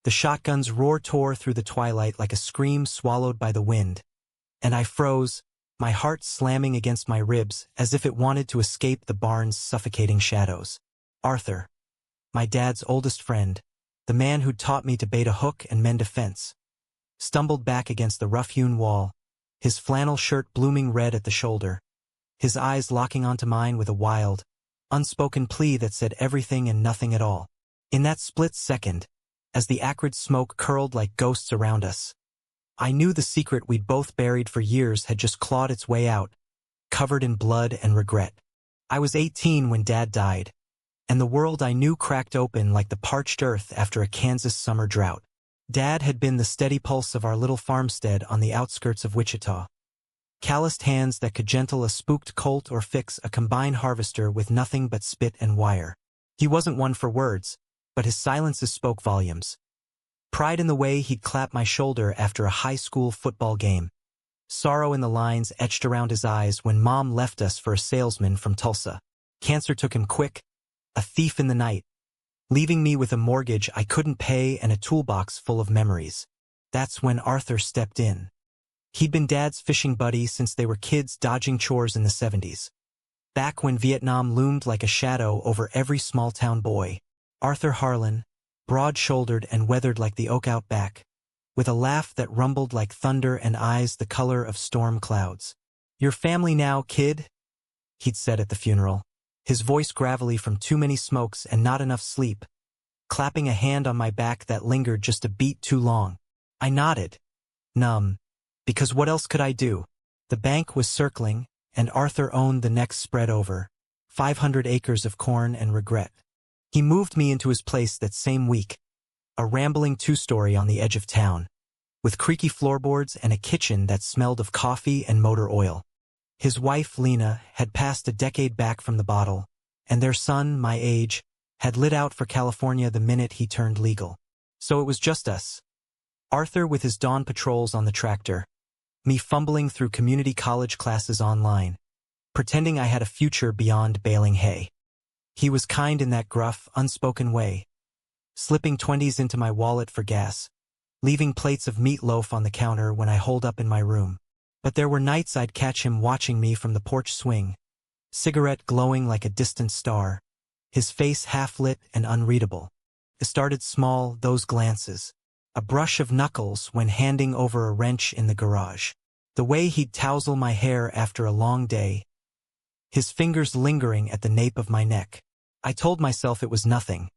The shotgun's roar tore through the twilight like a scream swallowed by the wind. And I froze, my heart slamming against my ribs as if it wanted to escape the barn's suffocating shadows. Arthur, my dad's oldest friend, the man who'd taught me to bait a hook and mend a fence, stumbled back against the rough-hewn wall, his flannel shirt blooming red at the shoulder, his eyes locking onto mine with a wild, unspoken plea that said everything and nothing at all. In that split second, as the acrid smoke curled like ghosts around us, I knew the secret we'd both buried for years had just clawed its way out, covered in blood and regret. I was 18 when Dad died, and the world I knew cracked open like the parched earth after a Kansas summer drought. Dad had been the steady pulse of our little farmstead on the outskirts of Wichita. Calloused hands that could gentle a spooked colt or fix a combine harvester with nothing but spit and wire. He wasn't one for words, but his silences spoke volumes. Pride in the way he'd clap my shoulder after a high school football game. Sorrow in the lines etched around his eyes when Mom left us for a salesman from Tulsa. Cancer took him quick, a thief in the night, leaving me with a mortgage I couldn't pay and a toolbox full of memories. That's when Arthur stepped in. He'd been Dad's fishing buddy since they were kids dodging chores in the 70s. Back when Vietnam loomed like a shadow over every small-town boy. Arthur Harlan, broad-shouldered and weathered like the oak out back, with a laugh that rumbled like thunder and eyes the color of storm clouds. "Your family now, kid," he'd said at the funeral, his voice gravelly from too many smokes and not enough sleep, clapping a hand on my back that lingered just a beat too long. I nodded, numb, because what else could I do? The bank was circling, and Arthur owned the next spread over, 500 acres of corn and regret. He moved me into his place that same week, a rambling two-story on the edge of town, with creaky floorboards and a kitchen that smelled of coffee and motor oil. His wife, Lena, had passed a decade back from the bottle, and their son, my age, had lit out for California the minute he turned legal. So it was just us. Arthur with his dawn patrols on the tractor, me fumbling through community college classes online, pretending I had a future beyond baling hay. He was kind in that gruff, unspoken way, slipping 20s into my wallet for gas, leaving plates of meatloaf on the counter when I holed up in my room. But there were nights I'd catch him watching me from the porch swing, cigarette glowing like a distant star, his face half-lit and unreadable. It started small, those glances, a brush of knuckles when handing over a wrench in the garage, the way he'd tousle my hair after a long day, his fingers lingering at the nape of my neck. I told myself it was nothing.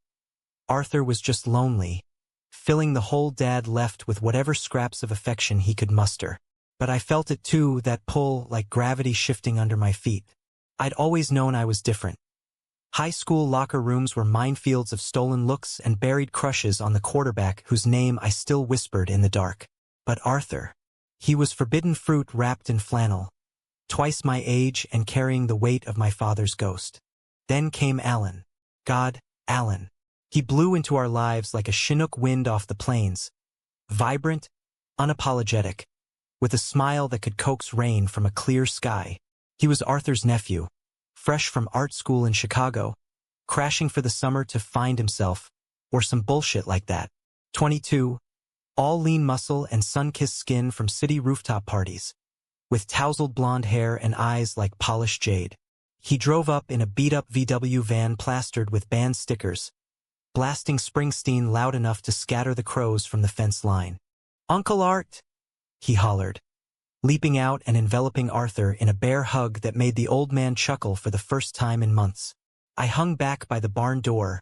Arthur was just lonely, filling the hole Dad left with whatever scraps of affection he could muster. But I felt it too, that pull like gravity shifting under my feet. I'd always known I was different. High school locker rooms were minefields of stolen looks and buried crushes on the quarterback whose name I still whispered in the dark. But Arthur, he was forbidden fruit wrapped in flannel, twice my age and carrying the weight of my father's ghost. Then came Alan. God, Alan. He blew into our lives like a Chinook wind off the plains, vibrant, unapologetic, with a smile that could coax rain from a clear sky. He was Arthur's nephew, fresh from art school in Chicago, crashing for the summer to find himself, or some bullshit like that. 22, all lean muscle and sun-kissed skin from city rooftop parties, with tousled blonde hair and eyes like polished jade. He drove up in a beat-up VW van plastered with band stickers, blasting Springsteen loud enough to scatter the crows from the fence line. "Uncle Art!" he hollered, leaping out and enveloping Arthur in a bear hug that made the old man chuckle for the first time in months. I hung back by the barn door,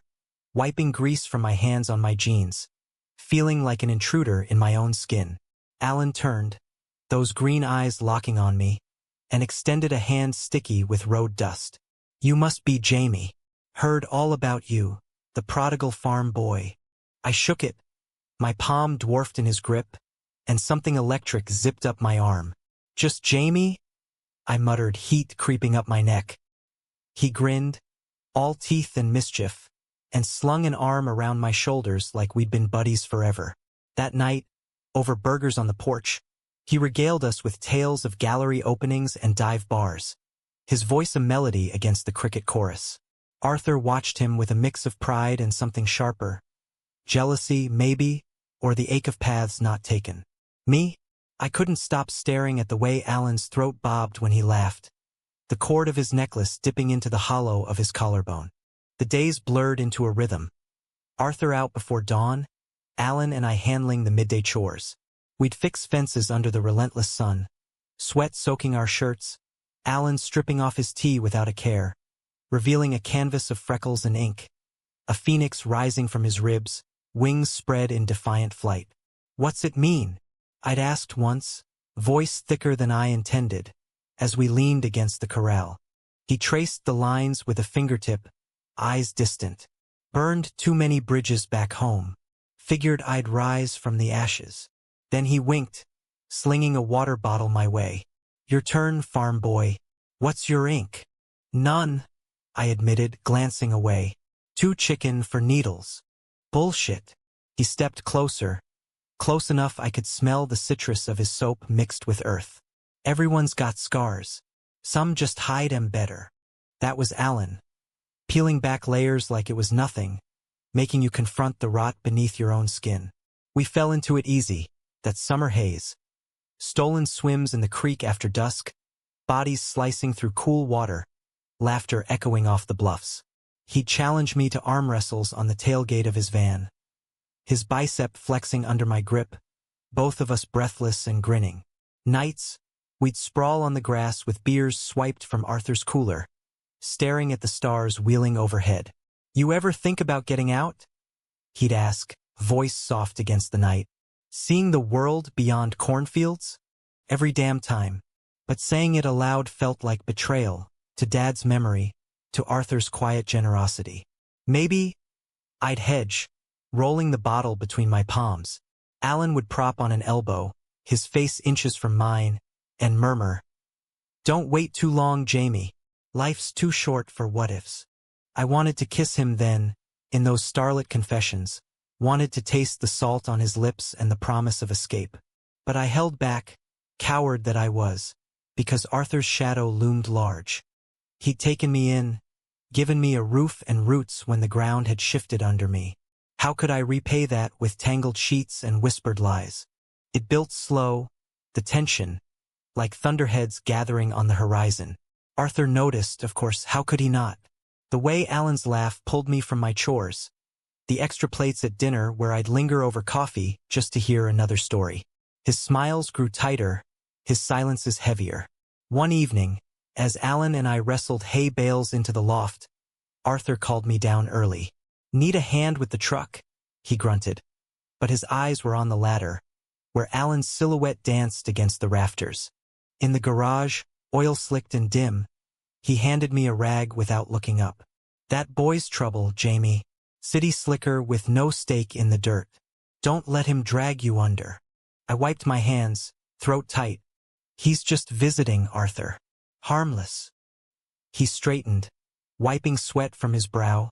wiping grease from my hands on my jeans, feeling like an intruder in my own skin. Alan turned, those green eyes locking on me, and extended a hand sticky with road dust. "You must be Jamie. Heard all about you, the prodigal farm boy." I shook it, my palm dwarfed in his grip, and something electric zipped up my arm. "Just Jamie?" I muttered, heat creeping up my neck. He grinned, all teeth and mischief, and slung an arm around my shoulders like we'd been buddies forever. That night, over burgers on the porch, he regaled us with tales of gallery openings and dive bars, his voice a melody against the cricket chorus. Arthur watched him with a mix of pride and something sharper. Jealousy, maybe, or the ache of paths not taken. Me? I couldn't stop staring at the way Alan's throat bobbed when he laughed, the cord of his necklace dipping into the hollow of his collarbone. The days blurred into a rhythm. Arthur out before dawn, Alan and I handling the midday chores. We'd fix fences under the relentless sun, sweat soaking our shirts, Alan stripping off his tee without a care, revealing a canvas of freckles and ink, a phoenix rising from his ribs, wings spread in defiant flight. "What's it mean?" I'd asked once, voice thicker than I intended, as we leaned against the corral. He traced the lines with a fingertip, eyes distant. "Burned too many bridges back home. Figured I'd rise from the ashes." Then he winked, slinging a water bottle my way. "Your turn, farm boy. What's your ink?" "None," I admitted, glancing away. "Too chicken for needles." "Bullshit." He stepped closer, close enough I could smell the citrus of his soap mixed with earth. "Everyone's got scars. Some just hide 'em better." That was Alan, peeling back layers like it was nothing, making you confront the rot beneath your own skin. We fell into it easy, that summer haze. Stolen swims in the creek after dusk, bodies slicing through cool water, laughter echoing off the bluffs. He'd challenge me to arm wrestles on the tailgate of his van, his bicep flexing under my grip, both of us breathless and grinning. Nights, we'd sprawl on the grass with beers swiped from Arthur's cooler, staring at the stars wheeling overhead. "You ever think about getting out?" he'd ask, voice soft against the night. "Seeing the world beyond cornfields?" Every damn time. But saying it aloud felt like betrayal, to Dad's memory, to Arthur's quiet generosity. "Maybe." I'd hedge, rolling the bottle between my palms. Alan would prop on an elbow, his face inches from mine, and murmur, "Don't wait too long, Jamie. Life's too short for what-ifs." I wanted to kiss him then, in those starlit confessions, wanted to taste the salt on his lips and the promise of escape. But I held back, coward that I was, because Arthur's shadow loomed large. He'd taken me in, given me a roof and roots when the ground had shifted under me. How could I repay that with tangled sheets and whispered lies? It built slow, the tension, like thunderheads gathering on the horizon. Arthur noticed, of course, how could he not? The way Alan's laugh pulled me from my chores, the extra plates at dinner where I'd linger over coffee just to hear another story. His smiles grew tighter, his silences heavier. One evening, as Alan and I wrestled hay bales into the loft, Arthur called me down early. "Need a hand with the truck?" he grunted. But his eyes were on the ladder, where Alan's silhouette danced against the rafters. In the garage, oil-slicked and dim, he handed me a rag without looking up. "That boy's trouble, Jamie. City slicker with no stake in the dirt. Don't let him drag you under." I wiped my hands, throat tight. "He's just visiting, Arthur. Harmless." He straightened, wiping sweat from his brow,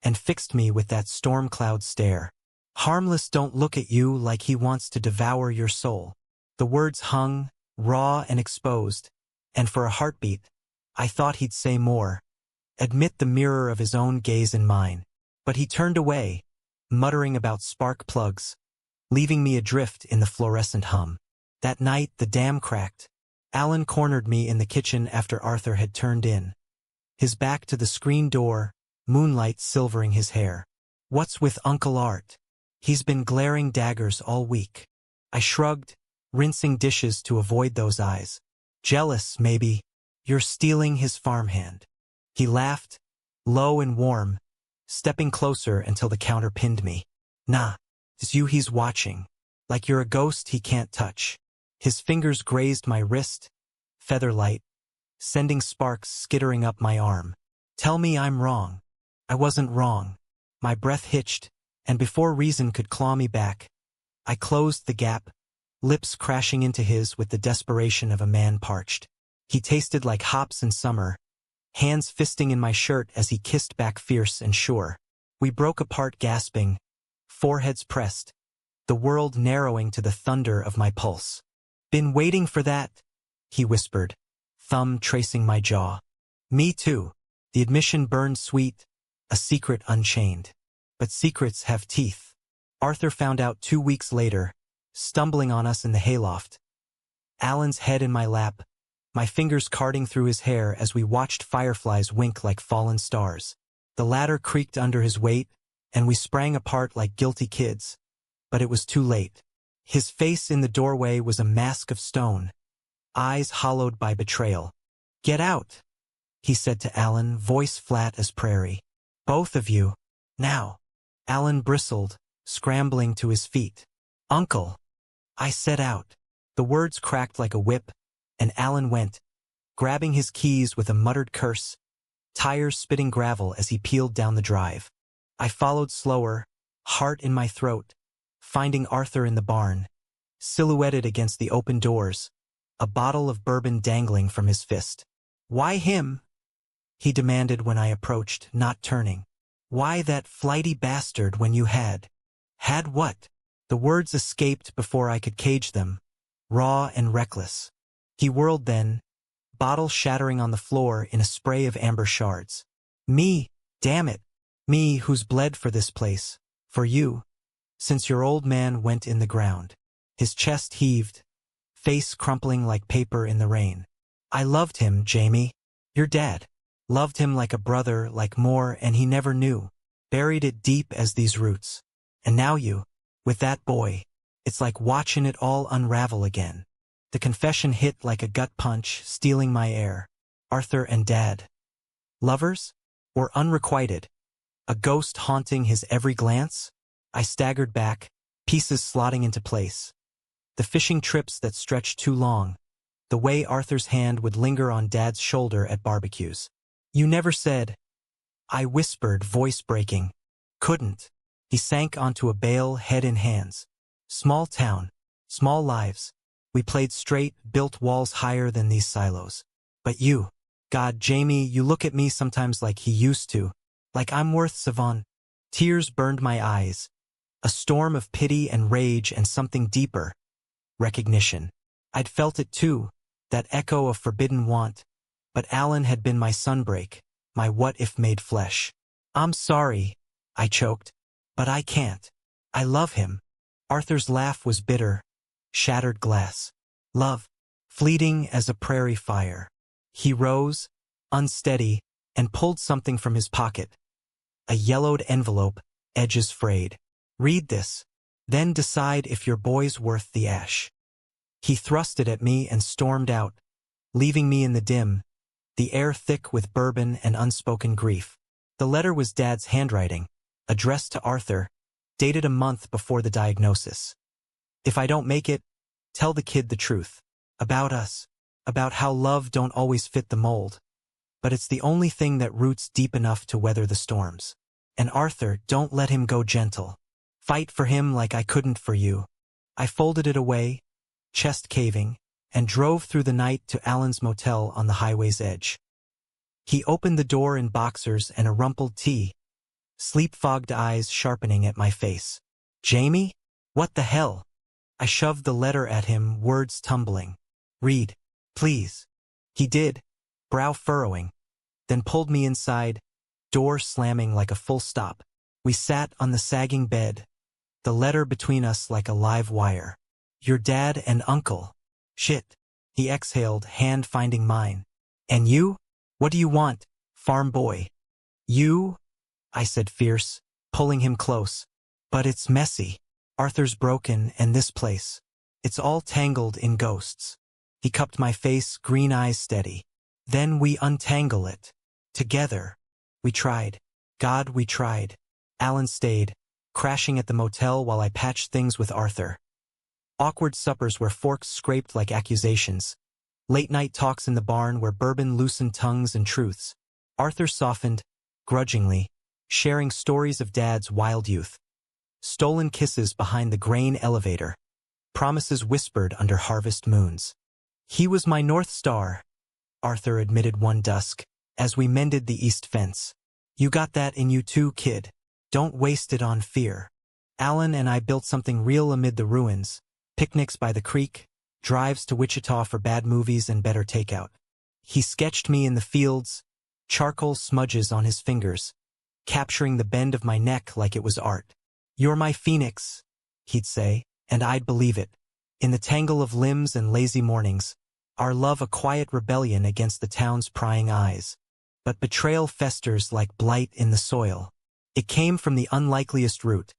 and fixed me with that storm cloud stare. "Harmless don't look at you like he wants to devour your soul." The words hung, raw and exposed, and for a heartbeat, I thought he'd say more, admit the mirror of his own gaze in mine. But he turned away, muttering about spark plugs, leaving me adrift in the fluorescent hum. That night, the dam cracked. Alan cornered me in the kitchen after Arthur had turned in, his back to the screen door, moonlight silvering his hair. "What's with Uncle Art? He's been glaring daggers all week." I shrugged, rinsing dishes to avoid those eyes. "Jealous, maybe. You're stealing his farmhand." He laughed, low and warm, stepping closer until the counter pinned me. "Nah, it's you he's watching. Like you're a ghost he can't touch." His fingers grazed my wrist, feather-light, sending sparks skittering up my arm. "Tell me I'm wrong." I wasn't wrong. My breath hitched, and before reason could claw me back, I closed the gap, lips crashing into his with the desperation of a man parched. He tasted like hops in summer, hands fisting in my shirt as he kissed back fierce and sure. We broke apart gasping, foreheads pressed, the world narrowing to the thunder of my pulse. "Been waiting for that," he whispered, thumb tracing my jaw. "Me too." The admission burned sweet, a secret unchained. But secrets have teeth. Arthur found out 2 weeks later, stumbling on us in the hayloft. Alan's head in my lap, my fingers carting through his hair as we watched fireflies wink like fallen stars. The ladder creaked under his weight, and we sprang apart like guilty kids. But it was too late. His face in the doorway was a mask of stone, eyes hollowed by betrayal. "Get out," he said to Alan, voice flat as prairie. "Both of you. Now." Alan bristled, scrambling to his feet. "Uncle." I set out. The words cracked like a whip, and Alan went, grabbing his keys with a muttered curse, tires spitting gravel as he peeled down the drive. I followed slower, heart in my throat, finding Arthur in the barn, silhouetted against the open doors, a bottle of bourbon dangling from his fist. "Why him?" he demanded when I approached, not turning. "Why that flighty bastard when you had?" "Had what?" The words escaped before I could cage them, raw and reckless. He whirled then, bottle shattering on the floor in a spray of amber shards. "Me, damn it. Me who's bled for this place, for you, since your old man went in the ground." His chest heaved, face crumpling like paper in the rain. "I loved him, Jamie. Your dad. Loved him like a brother, like more, and he never knew. Buried it deep as these roots. And now you, with that boy, it's like watching it all unravel again." The confession hit like a gut punch, stealing my air. Arthur and Dad. Lovers? Or unrequited? A ghost haunting his every glance? I staggered back, pieces slotting into place. The fishing trips that stretched too long. The way Arthur's hand would linger on Dad's shoulder at barbecues. "You never said." I whispered, voice breaking. "Couldn't." He sank onto a bale, head in hands. "Small town. Small lives. We played straight, built walls higher than these silos. But you, God, Jamie, you look at me sometimes like he used to. Like I'm worth savon." Tears burned my eyes. A storm of pity and rage and something deeper. Recognition. I'd felt it too, that echo of forbidden want. But Alan had been my sunbreak, my what-if made flesh. "I'm sorry," I choked. "But I can't. I love him." Arthur's laugh was bitter. Shattered glass. "Love. Fleeting as a prairie fire." He rose, unsteady, and pulled something from his pocket. A yellowed envelope, edges frayed. "Read this. Then decide if your boy's worth the ash." He thrust it at me and stormed out, leaving me in the dim, the air thick with bourbon and unspoken grief. The letter was Dad's handwriting, addressed to Arthur, dated a month before the diagnosis. "If I don't make it, tell the kid the truth. About us. About how love don't always fit the mold. But it's the only thing that roots deep enough to weather the storms. And Arthur, don't let him go gentle. Fight for him like I couldn't for you." I folded it away, chest caving, and drove through the night to Alan's motel on the highway's edge. He opened the door in boxers and a rumpled tee, sleep-fogged eyes sharpening at my face. "Jamie? What the hell?" I shoved the letter at him, words tumbling. "Read, please." He did, brow furrowing, then pulled me inside, door slamming like a full stop. We sat on the sagging bed, the letter between us like a live wire. "Your dad and uncle." "Shit." He exhaled, hand finding mine. "And you? What do you want, farm boy?" "You?" I said fierce, pulling him close. "But it's messy. Arthur's broken, and this place. It's all tangled in ghosts." He cupped my face, green eyes steady. "Then we untangle it. Together." We tried. God, we tried. Alan stayed, crashing at the motel while I patched things with Arthur. Awkward suppers where forks scraped like accusations. Late-night talks in the barn where bourbon loosened tongues and truths. Arthur softened, grudgingly, sharing stories of Dad's wild youth. Stolen kisses behind the grain elevator. Promises whispered under harvest moons. "He was my North Star," Arthur admitted one dusk, as we mended the east fence. "You got that in you too, kid. Don't waste it on fear." Alan and I built something real amid the ruins. Picnics by the creek, drives to Wichita for bad movies and better takeout. He sketched me in the fields, charcoal smudges on his fingers, capturing the bend of my neck like it was art. "You're my phoenix," he'd say, and I'd believe it. In the tangle of limbs and lazy mornings, our love a quiet rebellion against the town's prying eyes. But betrayal festers like blight in the soil. It came from the unlikeliest root.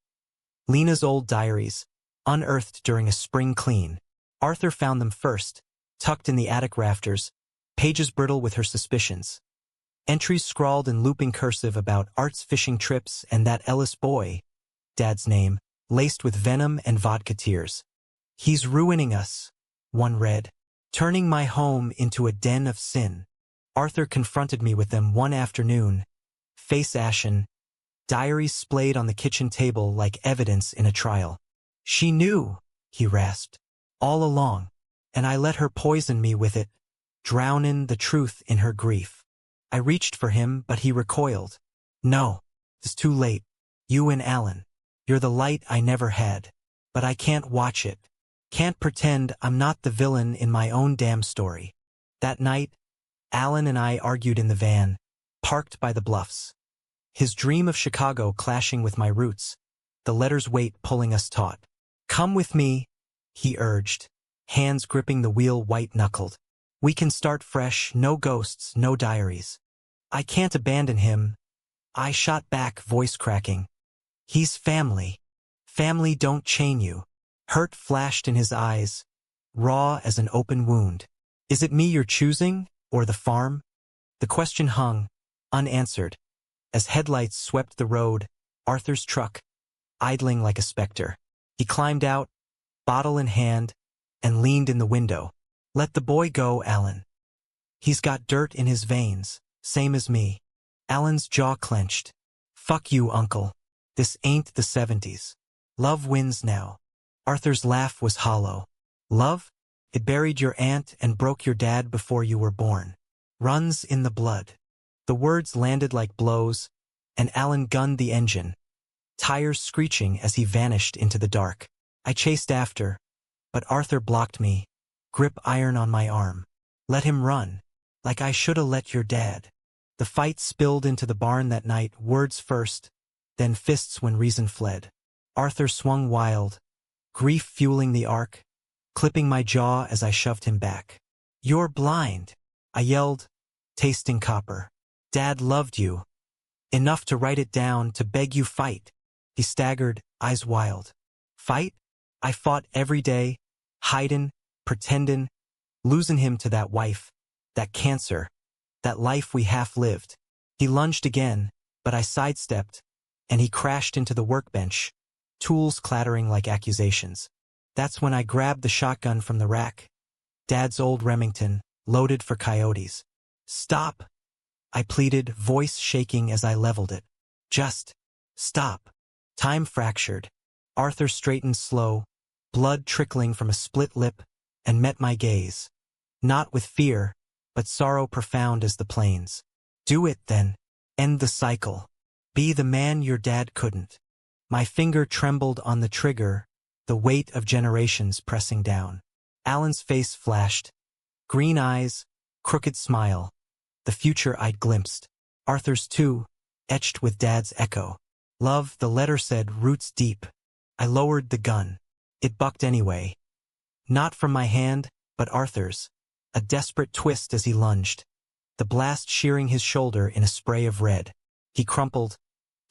Lena's old diaries, unearthed during a spring clean. Arthur found them first, tucked in the attic rafters, pages brittle with her suspicions. Entries scrawled in looping cursive about Art's fishing trips and that Ellis boy, Dad's name, laced with venom and vodka tears. "He's ruining us," one read, "turning my home into a den of sin." Arthur confronted me with them one afternoon, face ashen, diaries splayed on the kitchen table like evidence in a trial. "She knew," he rasped, "all along, and I let her poison me with it, drownin' the truth in her grief." I reached for him, but he recoiled. "No, it's too late. You and Alan. You're the light I never had. But I can't watch it. Can't pretend I'm not the villain in my own damn story." That night, Alan and I argued in the van, parked by the bluffs. His dream of Chicago clashing with my roots, the letter's weight pulling us taut. "Come with me," he urged, hands gripping the wheel white-knuckled. "We can start fresh, no ghosts, no diaries." "I can't abandon him," I shot back, voice cracking. "He's family. Family don't chain you." Hurt flashed in his eyes, raw as an open wound. "Is it me you're choosing, or the farm?" The question hung, unanswered, as headlights swept the road, Arthur's truck, idling like a specter. He climbed out, bottle in hand, and leaned in the window. "Let the boy go, Alan. He's got dirt in his veins, same as me." Alan's jaw clenched. "Fuck you, uncle. This ain't the 70s. Love wins now." Arthur's laugh was hollow. "Love? It buried your aunt and broke your dad before you were born. Runs in the blood." The words landed like blows, and Alan gunned the engine, tires screeching as he vanished into the dark. I chased after, but Arthur blocked me, grip iron on my arm. "Let him run, like I shoulda let your dad." The fight spilled into the barn that night, words first, then fists when reason fled. Arthur swung wild, grief fueling the arc, clipping my jaw as I shoved him back. "You're blind," I yelled, tasting copper. "Dad loved you. Enough to write it down, to beg you fight." He staggered, eyes wild. "Fight? I fought every day, hidin', pretendin', losing him to that wife, that cancer, that life we half-lived." He lunged again, but I sidestepped, and he crashed into the workbench, tools clattering like accusations. That's when I grabbed the shotgun from the rack, Dad's old Remington, loaded for coyotes. "Stop," I pleaded, voice shaking as I leveled it. "Just stop." Time fractured. Arthur straightened slow, blood trickling from a split lip, and met my gaze. Not with fear, but sorrow profound as the plains. "Do it, then. End the cycle. Be the man your dad couldn't." My finger trembled on the trigger, the weight of generations pressing down. Alan's face flashed. Green eyes, crooked smile. The future I'd glimpsed. Arthur's too, etched with Dad's echo. "Love," the letter said, "roots deep." I lowered the gun. It bucked anyway. Not from my hand, but Arthur's. A desperate twist as he lunged, the blast shearing his shoulder in a spray of red. He crumpled,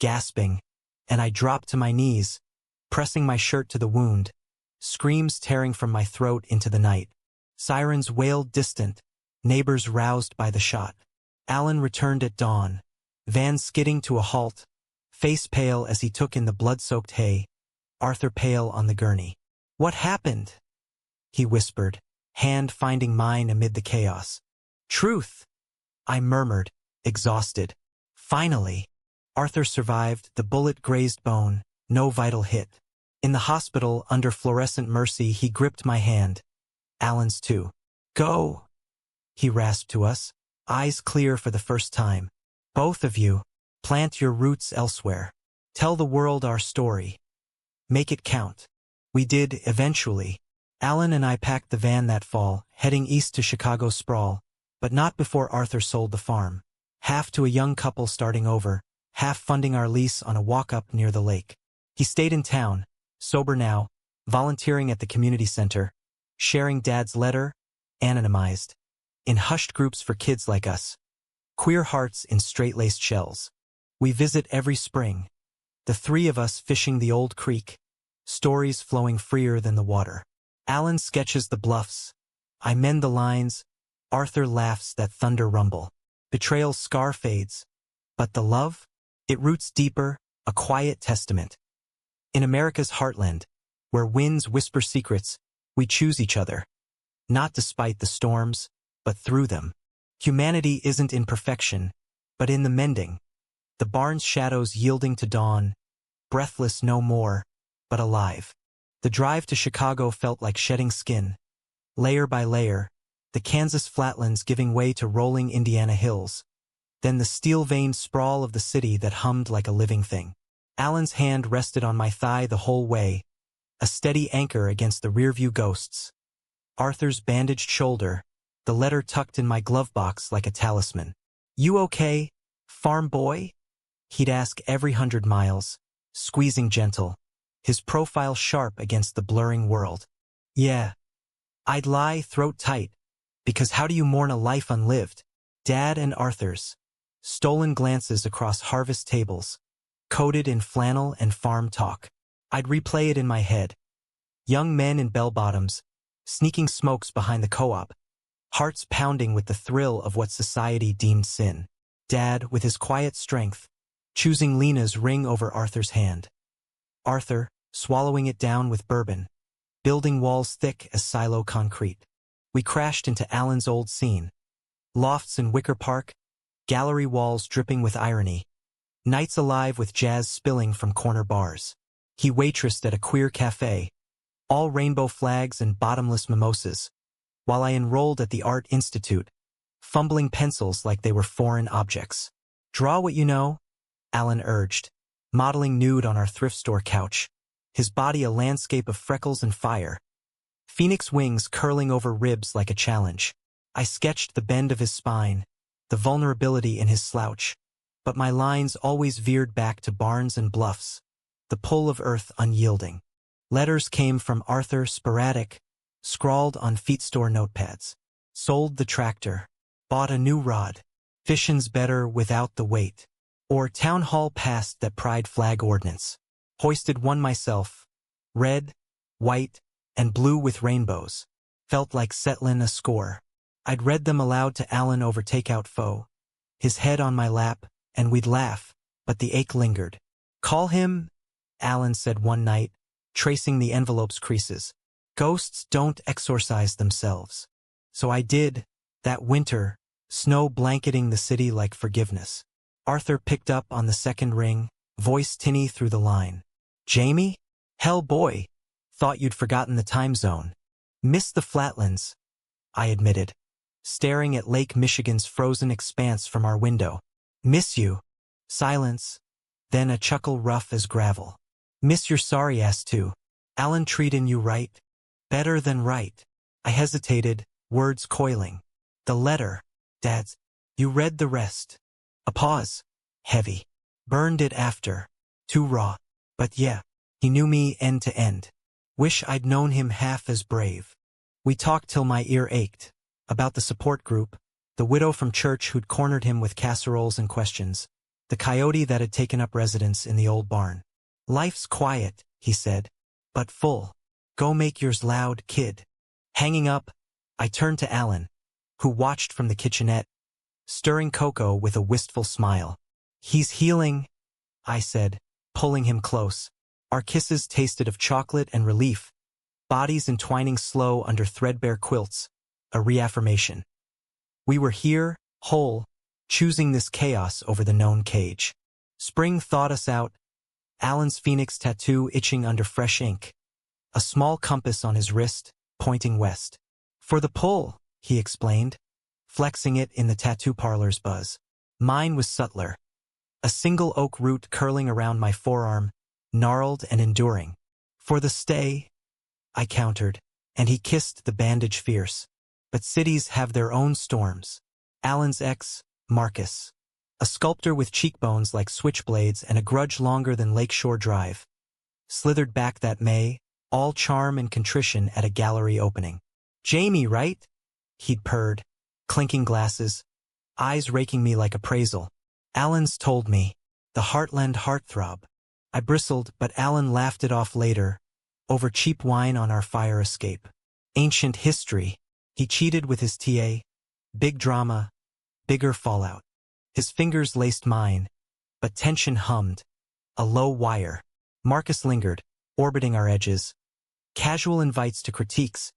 gasping, and I dropped to my knees, pressing my shirt to the wound, screams tearing from my throat into the night. Sirens wailed distant, neighbors roused by the shot. Alan returned at dawn, van skidding to a halt, face pale as he took in the blood-soaked hay, Arthur pale on the gurney. "What happened?" he whispered, hand finding mine amid the chaos. "Truth," I murmured, exhausted. "Finally." Arthur survived, the bullet grazed bone, no vital hit. In the hospital, under fluorescent mercy, he gripped my hand. Alan's too. "Go," he rasped to us, eyes clear for the first time. "Both of you, plant your roots elsewhere. Tell the world our story. Make it count." We did, eventually. Alan and I packed the van that fall, heading east to Chicago sprawl, but not before Arthur sold the farm. Half to a young couple starting over, half funding our lease on a walk-up near the lake. He stayed in town, sober now, volunteering at the community center, sharing Dad's letter, anonymized, in hushed groups for kids like us. Queer hearts in straight-laced shells. We visit every spring, the three of us fishing the old creek, stories flowing freer than the water. Alan sketches the bluffs. I mend the lines. Arthur laughs that thunder rumble. Betrayal's scar fades. But the love? It roots deeper, a quiet testament. In America's heartland, where winds whisper secrets, we choose each other. Not despite the storms, but through them. Humanity isn't in perfection, but in the mending. The barn's shadows yielding to dawn, breathless no more, but alive. The drive to Chicago felt like shedding skin. Layer by layer, the Kansas flatlands giving way to rolling Indiana hills. Then the steel-veined sprawl of the city that hummed like a living thing. Alan's hand rested on my thigh the whole way, a steady anchor against the rearview ghosts. Arthur's bandaged shoulder, the letter tucked in my glove box like a talisman. You okay, farm boy? He'd ask every 100 miles, squeezing gentle, his profile sharp against the blurring world. Yeah. I'd lie throat tight, because how do you mourn a life unlived? Dad and Arthur's. Stolen glances across harvest tables, coated in flannel and farm talk. I'd replay it in my head. Young men in bell-bottoms, sneaking smokes behind the co-op, hearts pounding with the thrill of what society deemed sin. Dad, with his quiet strength, choosing Lena's ring over Arthur's hand. Arthur, swallowing it down with bourbon, building walls thick as silo concrete. We crashed into Alan's old scene. Lofts in Wicker Park, gallery walls dripping with irony, nights alive with jazz spilling from corner bars. He waitressed at a queer cafe, all rainbow flags and bottomless mimosas, while I enrolled at the Art Institute, fumbling pencils like they were foreign objects. Draw what you know, Alan urged, modeling nude on our thrift store couch, his body a landscape of freckles and fire. Phoenix wings curling over ribs like a challenge. I sketched the bend of his spine, the vulnerability in his slouch, but my lines always veered back to barns and bluffs, the pull of earth unyielding. Letters came from Arthur, sporadic, scrawled on feet store notepads. Sold the tractor, bought a new rod, fishin's better without the weight. Or town hall passed that pride flag ordinance. Hoisted one myself, red, white, and blue with rainbows. Felt like settlin' a score. I'd read them aloud to Alan over takeout pho, his head on my lap, and we'd laugh, but the ache lingered. Call him, Alan said one night, tracing the envelope's creases. Ghosts don't exorcise themselves. So I did, that winter, snow blanketing the city like forgiveness. Arthur picked up on the second ring, voice tinny through the line. Jamie? Hell boy. Thought you'd forgotten the time zone. Missed the flatlands, I admitted, staring at Lake Michigan's frozen expanse from our window. Miss you. Silence. Then a chuckle rough as gravel. Miss your sorry ass too. Alan treatin' you right. Better than right. I hesitated, words coiling. The letter, Dad's. You read the rest. A pause. Heavy. Burned it after. Too raw. But yeah, he knew me end to end. Wish I'd known him half as brave. We talked till my ear ached. About the support group, the widow from church who'd cornered him with casseroles and questions, the coyote that had taken up residence in the old barn. Life's quiet, he said, but full. Go make yours loud, kid. Hanging up, I turned to Alan, who watched from the kitchenette, stirring cocoa with a wistful smile. He's healing, I said, pulling him close. Our kisses tasted of chocolate and relief, bodies entwining slow under threadbare quilts, a reaffirmation. We were here, whole, choosing this chaos over the known cage. Spring thawed us out, Alan's phoenix tattoo itching under fresh ink, a small compass on his wrist, pointing west. For the pull, he explained, flexing it in the tattoo parlor's buzz. Mine was subtler. A single oak root curling around my forearm, gnarled and enduring. For the stay, I countered, and he kissed the bandage fierce. But cities have their own storms. Alan's ex, Marcus. A sculptor with cheekbones like switchblades and a grudge longer than Lakeshore Drive. slithered back that May, all charm and contrition at a gallery opening. "Jamie, right?" He'd purred, clinking glasses, eyes raking me like appraisal. "Alan's told me." The heartland heartthrob. I bristled, but Alan laughed it off later, over cheap wine on our fire escape. Ancient history. He cheated with his TA. Big drama, bigger fallout. His fingers laced mine, but tension hummed. A low wire. Marcus lingered, orbiting our edges. Casual invites to critiques.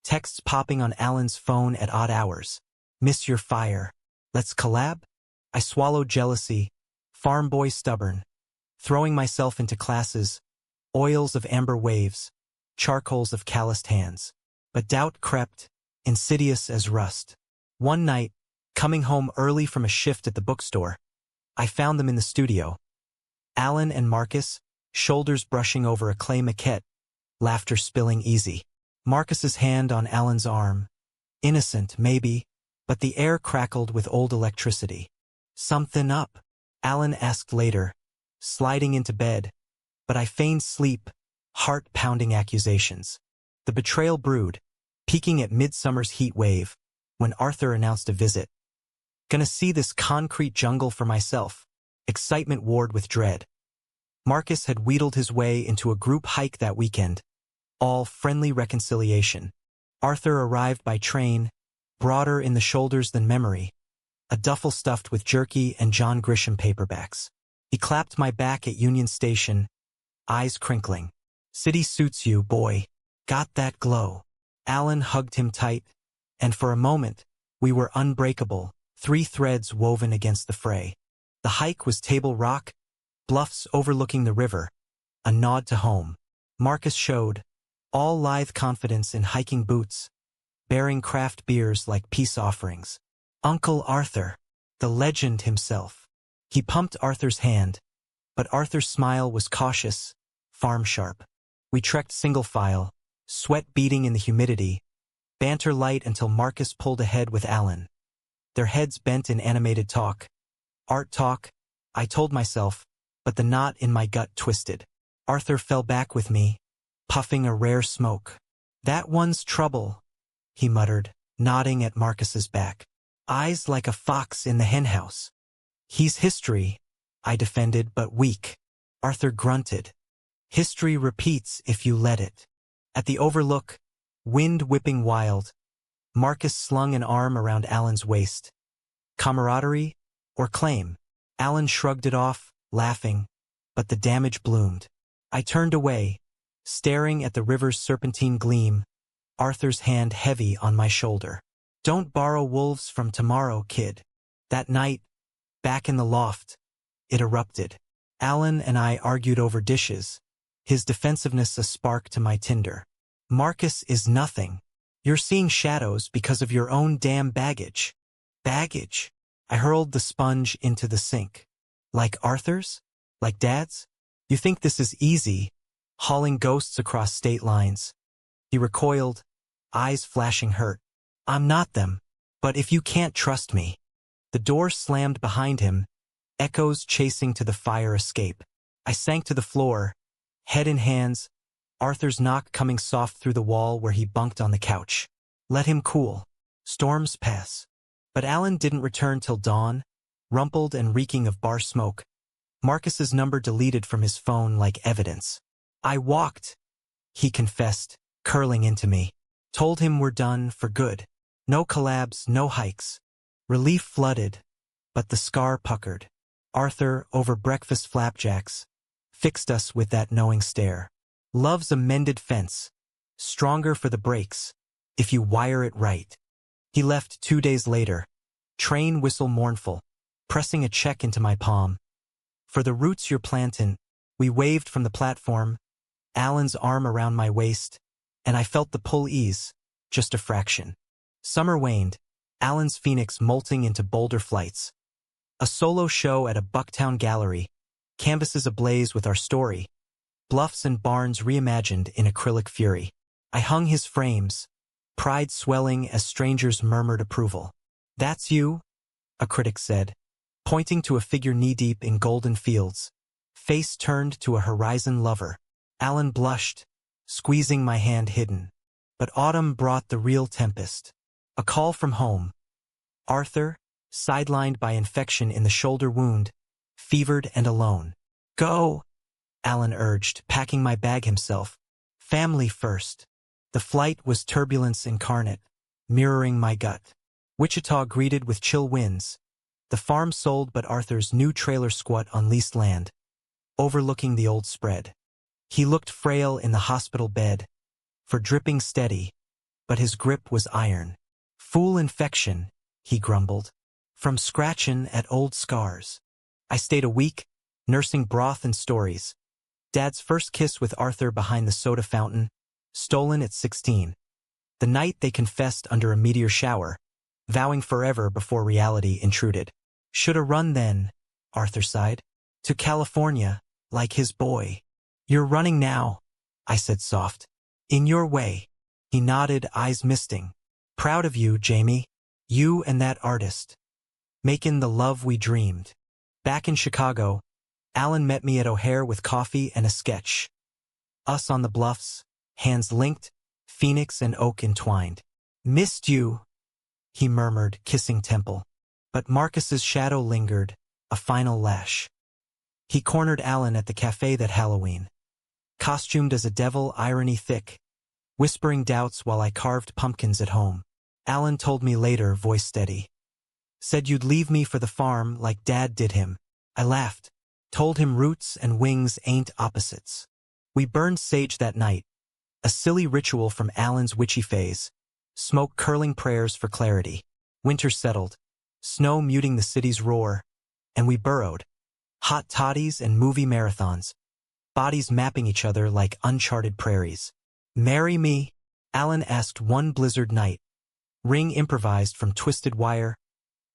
Texts popping on Alan's phone at odd hours. "Miss your fire. Let's collab?" I swallowed jealousy, farm boy stubborn, throwing myself into classes, oils of amber waves, charcoals of calloused hands. But doubt crept, insidious as rust. One night, coming home early from a shift at the bookstore, I found them in the studio. Alan and Marcus, shoulders brushing over a clay maquette, laughter spilling easy. Marcus's hand on Alan's arm. Innocent, maybe, but the air crackled with old electricity. "Something up?" Alan asked later, sliding into bed, but I feigned sleep, heart-pounding accusations. The betrayal brewed, peaking at midsummer's heat wave, when Arthur announced a visit. Gonna see this concrete jungle for myself. Excitement warred with dread. Marcus had wheedled his way into a group hike that weekend, all friendly reconciliation. Arthur arrived by train, broader in the shoulders than memory, a duffel stuffed with jerky and John Grisham paperbacks. He clapped my back at Union Station, eyes crinkling. "City suits you, boy. Got that glow." Alan hugged him tight, and for a moment, we were unbreakable, 3 threads woven against the fray. The hike was Table Rock, bluffs overlooking the river, a nod to home. Marcus showed, all lithe confidence in hiking boots, bearing craft beers like peace offerings. Uncle Arthur, the legend himself. He pumped Arthur's hand, but Arthur's smile was cautious, farm-sharp. We trekked single file, sweat beading in the humidity, banter light until Marcus pulled ahead with Alan. Their heads bent in animated talk. Art talk, I told myself, but the knot in my gut twisted. Arthur fell back with me, puffing a rare smoke. "That one's trouble," he muttered, nodding at Marcus's back. "Eyes like a fox in the henhouse." "He's history," I defended, but weak. Arthur grunted. "History repeats if you let it." At the overlook, wind whipping wild, Marcus slung an arm around Alan's waist. Camaraderie or claim? Alan shrugged it off, laughing, but the damage bloomed. I turned away, staring at the river's serpentine gleam, Arthur's hand heavy on my shoulder. "Don't borrow wolves from tomorrow, kid." That night, back in the loft, it erupted. Alan and I argued over dishes, his defensiveness a spark to my tinder. "Marcus is nothing. You're seeing shadows because of your own damn baggage." "Baggage?" I hurled the sponge into the sink. "Like Arthur's? Like Dad's? You think this is easy, hauling ghosts across state lines?" He recoiled, eyes flashing hurt. "I'm not them. But if you can't trust me." The door slammed behind him, echoes chasing to the fire escape. I sank to the floor, head in hands, Arthur's knock coming soft through the wall where he bunked on the couch. Let him cool. Storms pass. But Alan didn't return till dawn, rumpled and reeking of bar smoke. Marcus's number deleted from his phone like evidence. "I walked," he confessed, curling into me. Told him we're done for good. No collabs, no hikes. Relief flooded, but the scar puckered. Arthur, over breakfast flapjacks, fixed us with that knowing stare. Love's a mended fence, stronger for the breaks, if you wire it right. He left 2 days later, train whistle mournful, pressing a check into my palm. "For the roots you're plantin'," we waved from the platform, Alan's arm around my waist, and I felt the pull ease, just a fraction. Summer waned, Alan's phoenix molting into bolder flights. A solo show at a Bucktown gallery, canvases ablaze with our story, bluffs and barns reimagined in acrylic fury. I hung his frames, pride swelling as strangers murmured approval. "That's you?" a critic said, pointing to a figure knee-deep in golden fields, face turned to a horizon lover. Alan blushed, squeezing my hand hidden. But autumn brought the real tempest. A call from home. Arthur, sidelined by infection in the shoulder wound, fevered and alone. Go, Alan urged, packing my bag himself. Family first. The flight was turbulence incarnate, mirroring my gut. Wichita greeted with chill winds. The farm sold but Arthur's new trailer squat on leased land, overlooking the old spread. He looked frail in the hospital bed, for dripping steady, but his grip was iron. Fool infection, he grumbled, from scratchin' at old scars. I stayed a week, nursing broth and stories. Dad's first kiss with Arthur behind the soda fountain, stolen at 16. The night they confessed under a meteor shower, vowing forever before reality intruded. Shoulda run then, Arthur sighed. To California, like his boy. You're running now, I said soft. In your way. He nodded, eyes misting. Proud of you, Jamie. You and that artist. Makin' the love we dreamed. Back in Chicago, Alan met me at O'Hare with coffee and a sketch. Us on the bluffs, hands linked, phoenix and oak entwined. Missed you, he murmured, kissing temple. But Marcus's shadow lingered, a final lash. He cornered Alan at the cafe that Halloween. Costumed as a devil, irony thick, whispering doubts while I carved pumpkins at home. Alan told me later, voice steady. Said you'd leave me for the farm like Dad did him. I laughed, told him roots and wings ain't opposites. We burned sage that night, a silly ritual from Alan's witchy phase, smoke curling prayers for clarity. Winter settled, snow muting the city's roar, and we burrowed. Hot toddies and movie marathons, bodies mapping each other like uncharted prairies. Marry me? Alan asked one blizzard night. Ring improvised from twisted wire,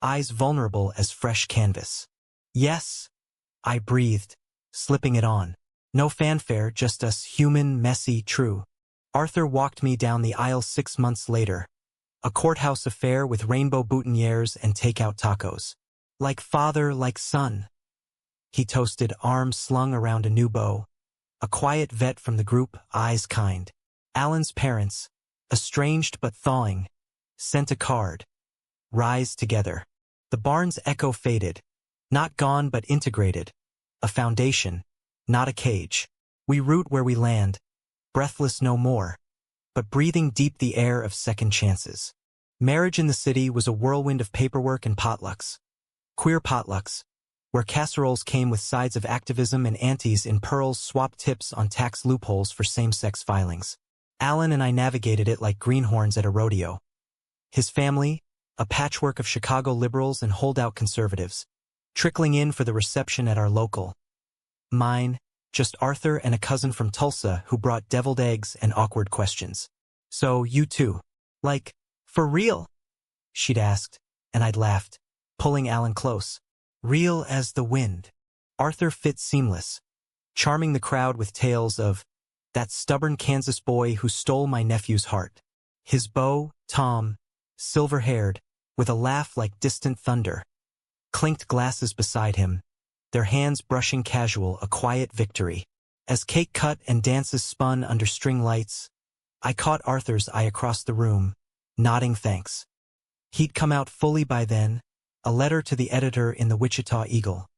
eyes vulnerable as fresh canvas. Yes, I breathed, slipping it on. No fanfare, just us, human, messy, true. Arthur walked me down the aisle 6 months later. A courthouse affair with rainbow boutonnieres and takeout tacos. Like father, like son. He toasted, arms slung around a new beau. A quiet vet from the group, eyes kind. Alan's parents, estranged but thawing, sent a card. Rise together. The barn's echo faded. Not gone but integrated. A foundation, not a cage. We root where we land, breathless no more, but breathing deep the air of second chances. Marriage in the city was a whirlwind of paperwork and potlucks. Queer potlucks, where casseroles came with sides of activism and aunties in pearls swapped tips on tax loopholes for same-sex filings. Alan and I navigated it like greenhorns at a rodeo. His family, a patchwork of Chicago liberals and holdout conservatives, trickling in for the reception at our local. Mine, just Arthur and a cousin from Tulsa who brought deviled eggs and awkward questions. So, you too. Like, for real? She'd asked, and I'd laughed, pulling Alan close. Real as the wind. Arthur fit seamless, charming the crowd with tales of that stubborn Kansas boy who stole my nephew's heart. His beau, Tom, silver-haired, with a laugh like distant thunder, clinked glasses beside him, their hands brushing casual, a quiet victory. As cake cut and dances spun under string lights, I caught Arthur's eye across the room, nodding thanks. He'd come out fully by then, a letter to the editor in the Wichita Eagle.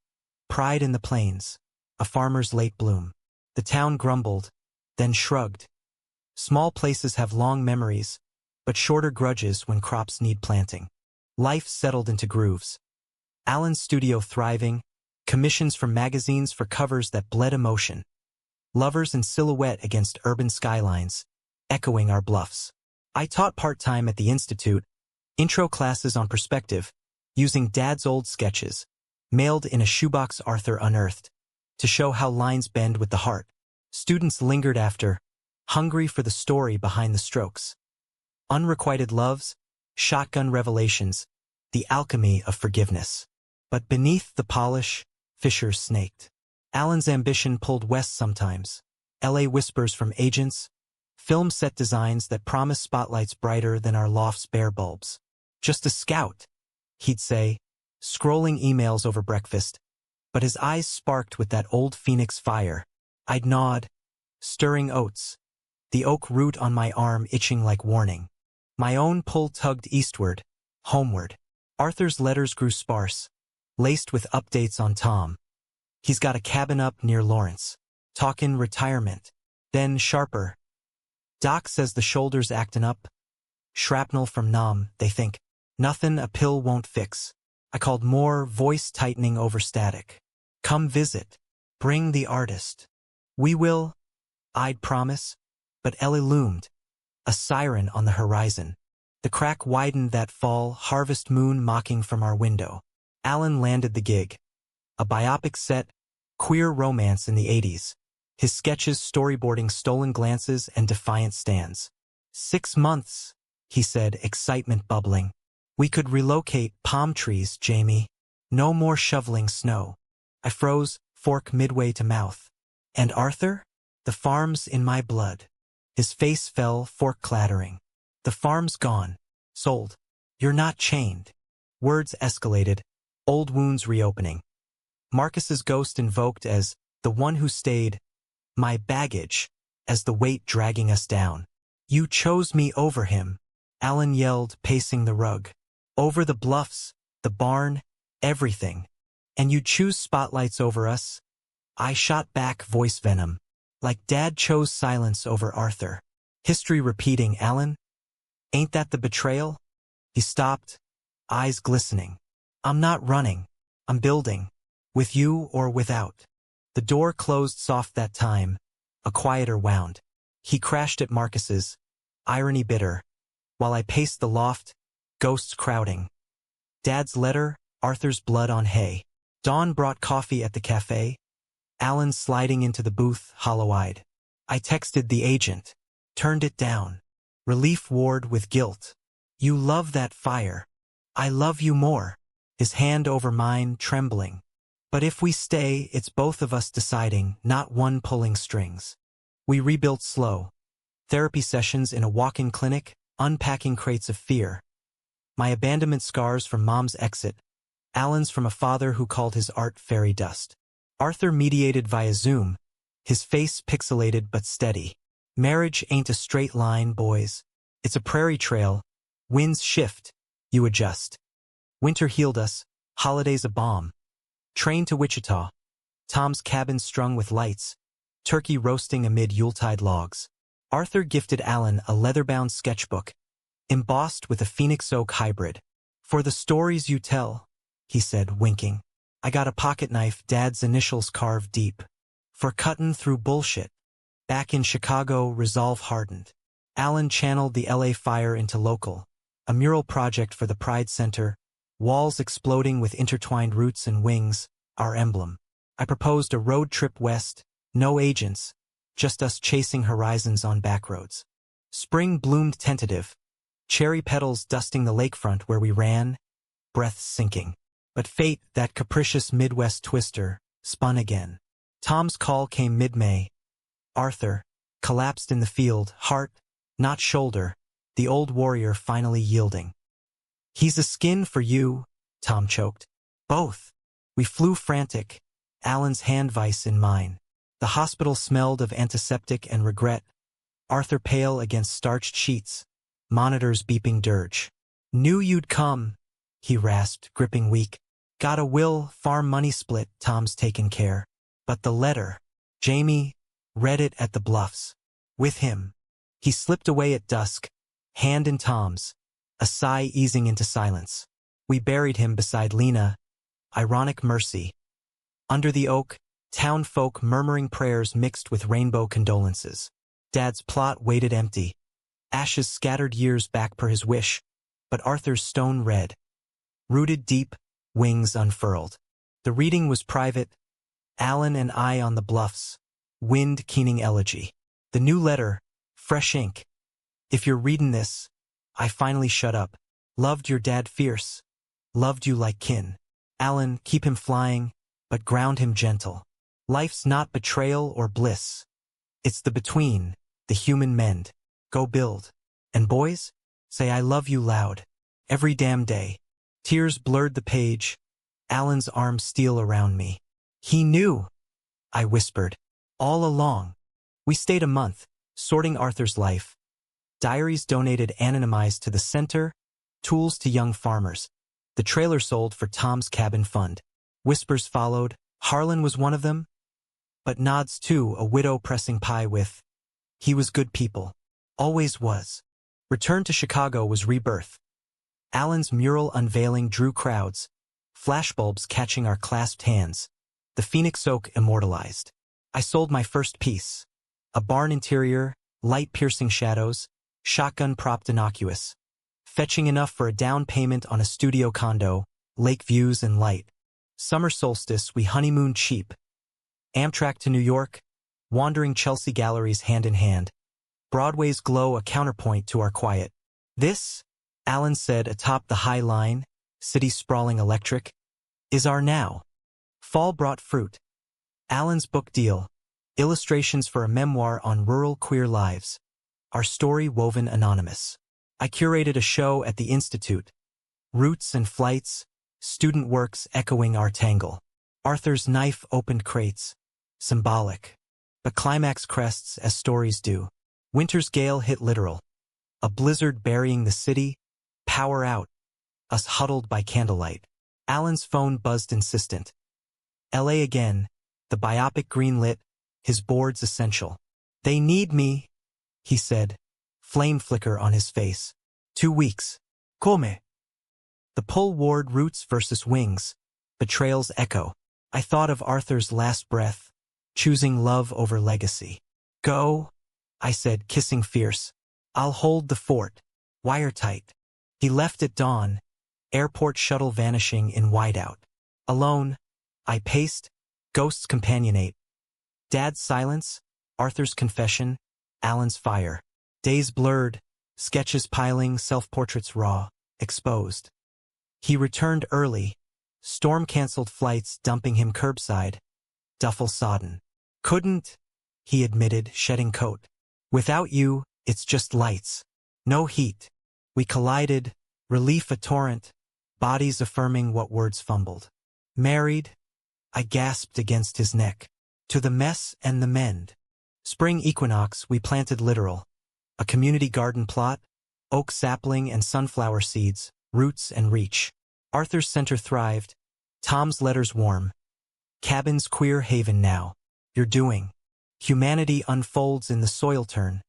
Pride in the plains, a farmer's late bloom. The town grumbled, then shrugged. Small places have long memories, but shorter grudges when crops need planting. Life settled into grooves. Alan's studio thriving, commissions from magazines for covers that bled emotion. Lovers in silhouette against urban skylines, echoing our bluffs. I taught part-time at the Institute, intro classes on perspective, using Dad's old sketches, mailed in a shoebox Arthur unearthed, to show how lines bend with the heart. Students lingered after, hungry for the story behind the strokes. Unrequited loves, shotgun revelations, the alchemy of forgiveness. But beneath the polish, fissures snaked. Alan's ambition pulled west sometimes. LA whispers from agents, film set designs that promise spotlights brighter than our loft's bare bulbs. Just a scout, he'd say, scrolling emails over breakfast, but his eyes sparked with that old phoenix fire. I'd nod, stirring oats, the oak root on my arm itching like warning. My own pull tugged eastward, homeward. Arthur's letters grew sparse, laced with updates on Tom. He's got a cabin up near Lawrence. Talkin' retirement. Then sharper. Doc says the shoulder's actin' up. Shrapnel from Nam, they think. Nothin' a pill won't fix. I called more, voice tightening over static. Come visit. Bring the artist. We will, I'd promise. But Ellie loomed, a siren on the horizon. The crack widened that fall, harvest moon mocking from our window. Alan landed the gig. A biopic set, queer romance in the 80s. His sketches storyboarding stolen glances and defiant stands. 6 months, he said, excitement bubbling. We could relocate palm trees, Jamie. No more shoveling snow. I froze, fork midway to mouth. And Arthur? The farm's in my blood. His face fell, fork clattering. The farm's gone. Sold. You're not chained. Words escalated, old wounds reopening. Marcus's ghost invoked as the one who stayed, my baggage, as the weight dragging us down. You chose me over him, Alan yelled, pacing the rug. Over the bluffs, the barn, everything. And you choose spotlights over us? I shot back, voice venom. Like Dad chose silence over Arthur. History repeating, Alan? Ain't that the betrayal? He stopped, eyes glistening. I'm not running. I'm building. With you or without. The door closed soft that time, a quieter wound. He crashed at Marcus's, irony bitter. While I paced the loft, ghosts crowding. Dad's letter, Arthur's blood on hay. Dawn brought coffee at the cafe. Alan sliding into the booth, hollow-eyed. I texted the agent. Turned it down. Relief warred with guilt. You love that fire. I love you more. His hand over mine, trembling. But if we stay, it's both of us deciding, not one pulling strings. We rebuilt slow. Therapy sessions in a walk-in clinic, unpacking crates of fear. My abandonment scars from Mom's exit. Alan's from a father who called his art fairy dust. Arthur mediated via Zoom, his face pixelated but steady. Marriage ain't a straight line, boys. It's a prairie trail. Winds shift. You adjust. Winter healed us. Holidays a balm. Train to Wichita. Tom's cabin strung with lights. Turkey roasting amid Yuletide logs. Arthur gifted Alan a leather-bound sketchbook, embossed with a phoenix oak hybrid. For the stories you tell, he said, winking. I got a pocket knife, Dad's initials carved deep. For cuttin' through bullshit. Back in Chicago, resolve hardened. Alan channeled the LA fire into local. A mural project for the Pride Center. Walls exploding with intertwined roots and wings, our emblem. I proposed a road trip west, no agents, just us chasing horizons on backroads. Spring bloomed tentative, cherry petals dusting the lakefront where we ran, breaths sinking. But fate, that capricious Midwest twister, spun again. Tom's call came mid-May. Arthur, collapsed in the field, heart, not shoulder, the old warrior finally yielding. He's a skin for you, Tom choked. Both. We flew frantic, Alan's hand vise in mine. The hospital smelled of antiseptic and regret. Arthur pale against starched sheets, monitors beeping dirge. Knew you'd come, he rasped, gripping weak. Got a will, farm money split, Tom's taken care. But the letter, Jamie read it at the Bluffs. With him. He slipped away at dusk, hand in Tom's, a sigh easing into silence. We buried him beside Lena, ironic mercy. Under the oak, town folk murmuring prayers mixed with rainbow condolences. Dad's plot waited empty. Ashes scattered years back per his wish, but Arthur's stone red. Rooted deep, wings unfurled. The reading was private, Alan and I on the Bluffs. Wind keening elegy. The new letter, fresh ink. If you're reading this, I finally shut up. Loved your dad fierce. Loved you like kin. Alan, keep him flying, but ground him gentle. Life's not betrayal or bliss. It's the between, the human mend. Go build. And boys, say I love you loud. Every damn day. Tears blurred the page. Alan's arms steel around me. He knew, I whispered, all along. We stayed a month, sorting Arthur's life. Diaries donated anonymized to the center, tools to young farmers. The trailer sold for Tom's cabin fund. Whispers followed. Harlan was one of them, but nods too, a widow pressing pie with. He was good people. Always was. Return to Chicago was rebirth. Alan's mural unveiling drew crowds, flashbulbs catching our clasped hands. The Phoenix Oak immortalized. I sold my first piece. A barn interior, light-piercing shadows, shotgun-propped innocuous. Fetching enough for a down payment on a studio condo, lake views and light. Summer solstice, we honeymooned cheap. Amtrak to New York, wandering Chelsea galleries hand in hand. Broadway's glow a counterpoint to our quiet. This, Alan said atop the high line, city sprawling electric, is our now. Fall brought fruit. Alan's book deal, illustrations for a memoir on rural queer lives. Our story woven anonymous. I curated a show at the Institute. Roots and flights, student works echoing our tangle. Arthur's knife opened crates. Symbolic. But climax crests as stories do. Winter's gale hit literal. A blizzard burying the city. Power out. Us huddled by candlelight. Alan's phone buzzed insistent. LA again. The biopic green-lit. His boards essential. They need me, he said. Flame flicker on his face. 2 weeks. Come. The pull ward roots versus wings. Betrayal's echo. I thought of Arthur's last breath. Choosing love over legacy. Go, I said, kissing fierce. I'll hold the fort. Wiretight. He left at dawn. Airport shuttle vanishing in whiteout. Alone, I paced. Ghosts companionate. Dad's silence. Arthur's confession. Alan's fire. Days blurred. Sketches piling, self-portraits raw. Exposed. He returned early. Storm-canceled flights dumping him curbside. Duffel sodden. Couldn't, he admitted, shedding coat. Without you, it's just lights. No heat. We collided, relief a torrent, bodies affirming what words fumbled. Married, I gasped against his neck. To the mess and the mend. Spring equinox, we planted literal. A community garden plot, oak sapling and sunflower seeds, roots and reach. Arthur's center thrived. Tom's letters warm. Cabin's queer haven now. You're doing. Humanity unfolds in the soil turn.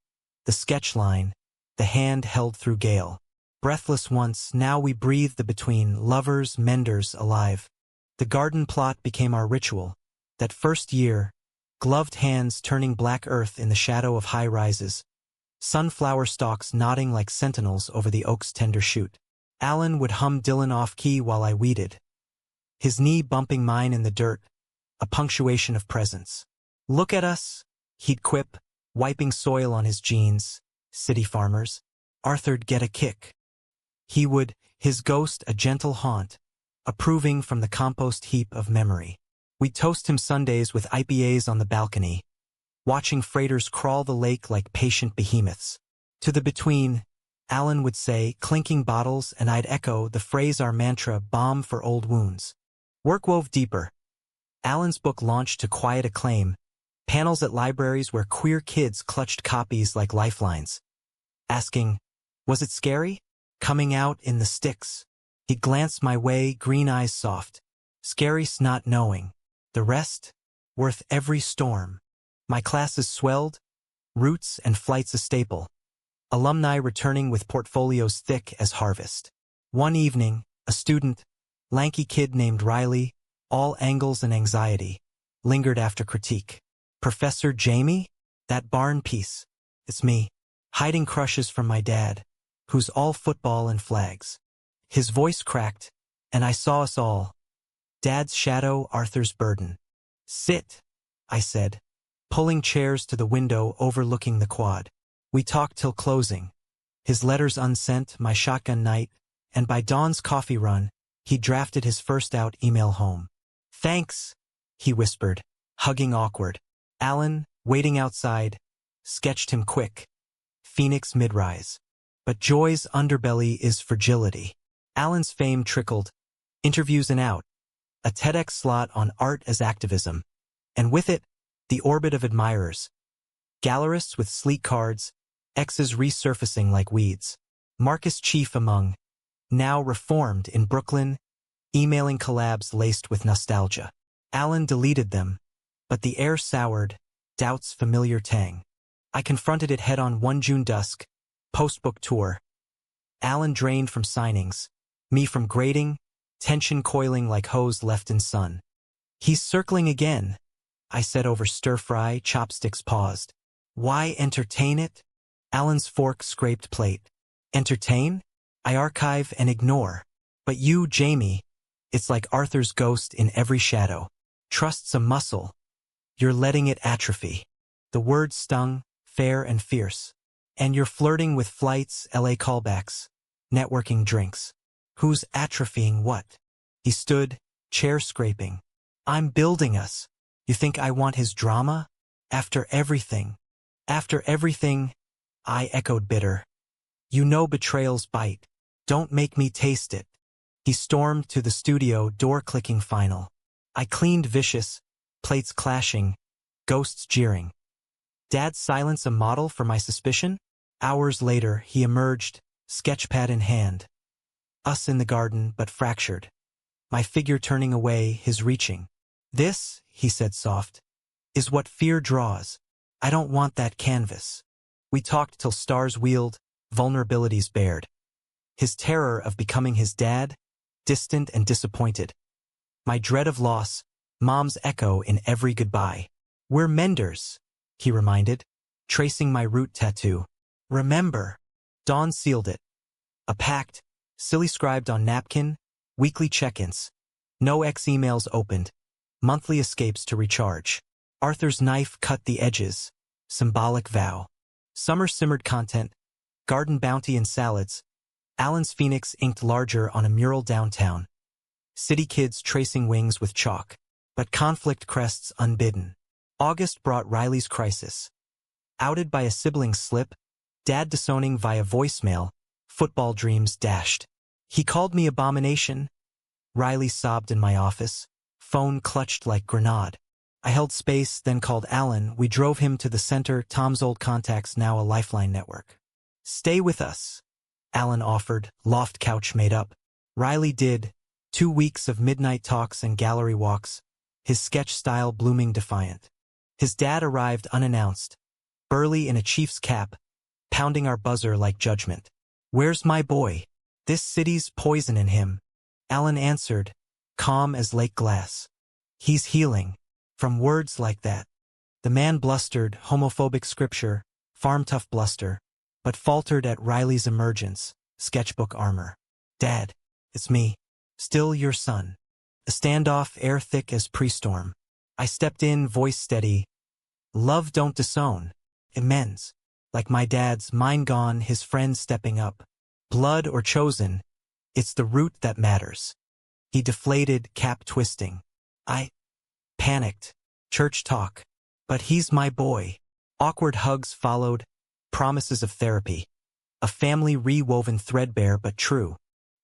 The sketch line. The hand held through gale. Breathless once, now we breathe the between, lovers, menders, alive. The garden plot became our ritual. That first year, gloved hands turning black earth in the shadow of high rises. Sunflower stalks nodding like sentinels over the oak's tender shoot. Alan would hum Dylan off-key while I weeded. His knee bumping mine in the dirt, a punctuation of presence. Look at us, he'd quip, wiping soil on his jeans. City farmers. Arthur'd get a kick. He would, his ghost a gentle haunt, approving from the compost heap of memory. We'd toast him Sundays with IPAs on the balcony, watching freighters crawl the lake like patient behemoths. To the between, Alan would say, clinking bottles, and I'd echo the phrase, our mantra, balm for old wounds. Work wove deeper. Alan's book launched to quiet acclaim, panels at libraries where queer kids clutched copies like lifelines. Asking, was it scary? Coming out in the sticks. He'd glance my way, green eyes soft. Scary not knowing. The rest? Worth every storm. My classes swelled. Roots and flights a staple. Alumni returning with portfolios thick as harvest. One evening, a student, lanky kid named Riley, all angles and anxiety, lingered after critique. Professor Jamie? That barn piece. It's me. Hiding crushes from my dad, who's all football and flags. His voice cracked, and I saw us all. Dad's shadow, Arthur's burden. Sit, I said, pulling chairs to the window overlooking the quad. We talked till closing. His letters unsent, my shotgun night, and by Dawn's coffee run, he drafted his first out email home. Thanks, he whispered, hugging awkward. Alan, waiting outside, sketched him quick. Phoenix mid-rise. But joy's underbelly is fragility. Alan's fame trickled. Interviews and out. A TEDx slot on art as activism. And with it, the orbit of admirers. Gallerists with sleek cards, exes resurfacing like weeds. Marcus chief among, now reformed in Brooklyn, emailing collabs laced with nostalgia. Alan deleted them, but the air soured, doubt's familiar tang. I confronted it head-on one June dusk, post-book tour. Alan drained from signings, me from grading, tension coiling like hose left in sun. He's circling again, I said over stir-fry, chopsticks paused. Why entertain it? Alan's fork scraped plate. Entertain? I archive and ignore. But you, Jamie, it's like Arthur's ghost in every shadow. Trust's a muscle. You're letting it atrophy. The word stung, fair and fierce. And you're flirting with flights, LA callbacks, networking drinks. Who's atrophying what? He stood, chair scraping. I'm building us. You think I want his drama? After everything. After everything, I echoed bitter. You know betrayal's bite. Don't make me taste it. He stormed to the studio, door clicking final. I cleaned vicious, plates clashing, ghosts jeering. Dad's silence a model for my suspicion? Hours later, he emerged, sketchpad in hand. Us in the garden, but fractured. My figure turning away, his reaching. This, he said soft, is what fear draws. I don't want that canvas. We talked till stars wheeled, vulnerabilities bared. His terror of becoming his dad, distant and disappointed. My dread of loss, Mom's echo in every goodbye. We're menders, he reminded, tracing my root tattoo. Remember. Dawn sealed it. A pact, silly scribed on napkin, weekly check-ins. No ex-emails opened. Monthly escapes to recharge. Arthur's knife cut the edges. Symbolic vow. Summer simmered content. Garden bounty and salads. Alan's phoenix inked larger on a mural downtown. City kids tracing wings with chalk. But conflict crests unbidden. August brought Riley's crisis. Outed by a sibling slip, Dad disowning via voicemail, football dreams dashed. He called me abomination. Riley sobbed in my office. Phone clutched like grenade. I held space, then called Alan. We drove him to the center, Tom's old contacts, now a lifeline network. Stay with us, Alan offered, loft couch made up. Riley did. 2 weeks of midnight talks and gallery walks, his sketch style blooming defiant. His dad arrived unannounced, burly in a chief's cap, pounding our buzzer like judgment. Where's my boy? This city's poison in him. Alan answered, calm as lake glass. He's healing. From words like that. The man blustered, homophobic scripture, farm-tough bluster, but faltered at Riley's emergence, sketchbook armor. Dad, it's me. Still your son. A standoff, air thick as pre-storm. I stepped in, voice steady. Love don't disown. Immense. Like my dad's, mine gone, his friends stepping up. Blood or chosen, it's the root that matters. He deflated, cap twisting. I panicked. Church talk. But he's my boy. Awkward hugs followed, promises of therapy. A family rewoven threadbare but true.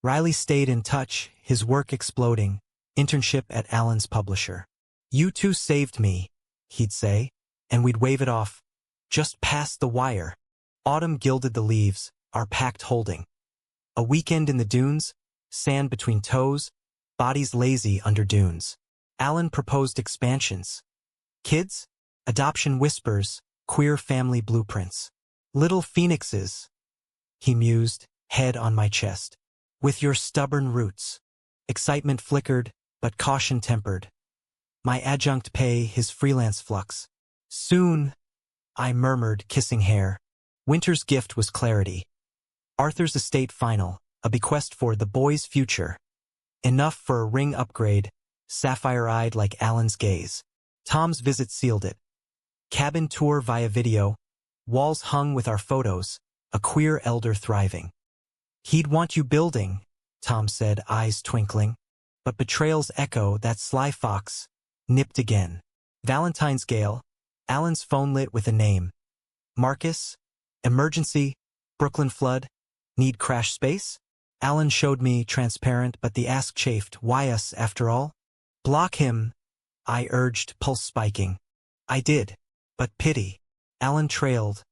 Riley stayed in touch, his work exploding, internship at Alan's publisher. You two saved me, he'd say, and we'd wave it off. Just past the wire. Autumn gilded the leaves, our pact holding. A weekend in the dunes, sand between toes, bodies lazy under dunes. Alan proposed expansions. Kids? Adoption whispers, queer family blueprints. Little phoenixes, he mused, head on my chest. With your stubborn roots. Excitement flickered, but caution tempered. My adjunct pay, his freelance flux. Soon, I murmured, kissing hair. Winter's gift was clarity. Arthur's estate final, a bequest for the boy's future. Enough for a ring upgrade, sapphire-eyed like Alan's gaze. Tom's visit sealed it. Cabin tour via video, walls hung with our photos, a queer elder thriving. He'd want you building, Tom said, eyes twinkling. But betrayal's echo, that sly fox, nipped again. Valentine's gale, Alan's phone lit with a name. Marcus? Emergency? Brooklyn flood? Need crash space? Alan showed me, transparent, but the ask chafed. Why us, after all? Block him, I urged, pulse spiking. I did. But pity. Alan trailed,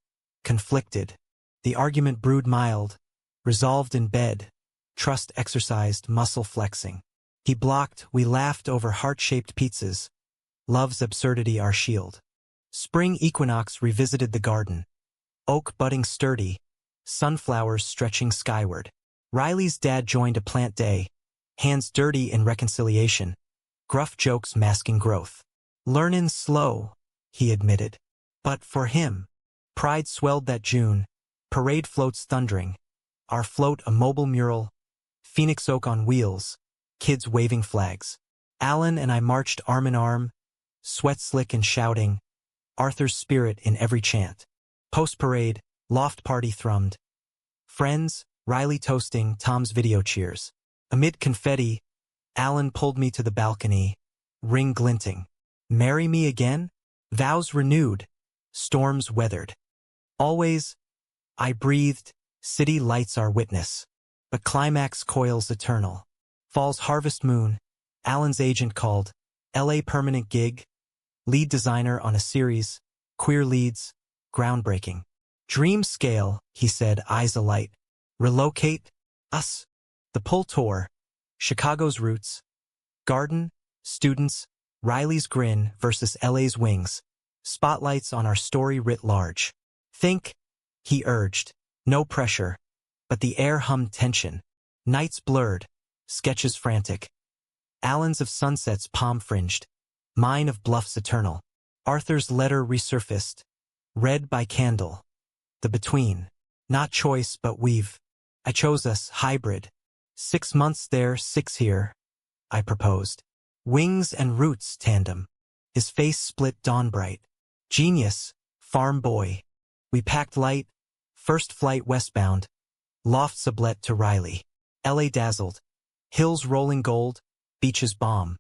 conflicted. The argument brewed mild, resolved in bed, trust exercised, muscle flexing. He blocked, we laughed over heart-shaped pizzas, love's absurdity our shield. Spring equinox revisited the garden. Oak budding sturdy, sunflowers stretching skyward. Riley's dad joined a plant day, hands dirty in reconciliation, gruff jokes masking growth. Learnin' slow, he admitted. But for him, pride swelled that June, parade floats thundering. Our float a mobile mural, Phoenix oak on wheels, kids waving flags. Alan and I marched arm in arm, sweat slick and shouting, Arthur's spirit in every chant. Post-parade, loft party thrummed. Friends, Riley toasting, Tom's video cheers. Amid confetti, Alan pulled me to the balcony, ring glinting. Marry me again? Vows renewed, storms weathered. Always, I breathed, city lights our witness. But climax coils eternal. Fall's harvest moon, Alan's agent called, LA permanent gig, lead designer on a series, queer leads, groundbreaking. Dream scale, he said, eyes alight. Relocate? Us. The pull tour, Chicago's roots, garden, students, Riley's grin versus LA's wings, spotlights on our story writ large. Think, he urged, no pressure, but the air hummed tension. Nights blurred, sketches frantic. Alan's of sunsets palm-fringed, mine of bluffs eternal. Arthur's letter resurfaced, read by candle. The between, not choice but weave. I chose us, hybrid. 6 months there, 6 here, I proposed. Wings and roots tandem. His face split dawn bright. Genius, farm boy. We packed light, first flight westbound. Loft sublet to Riley. LA dazzled. Hills rolling gold, beaches balm.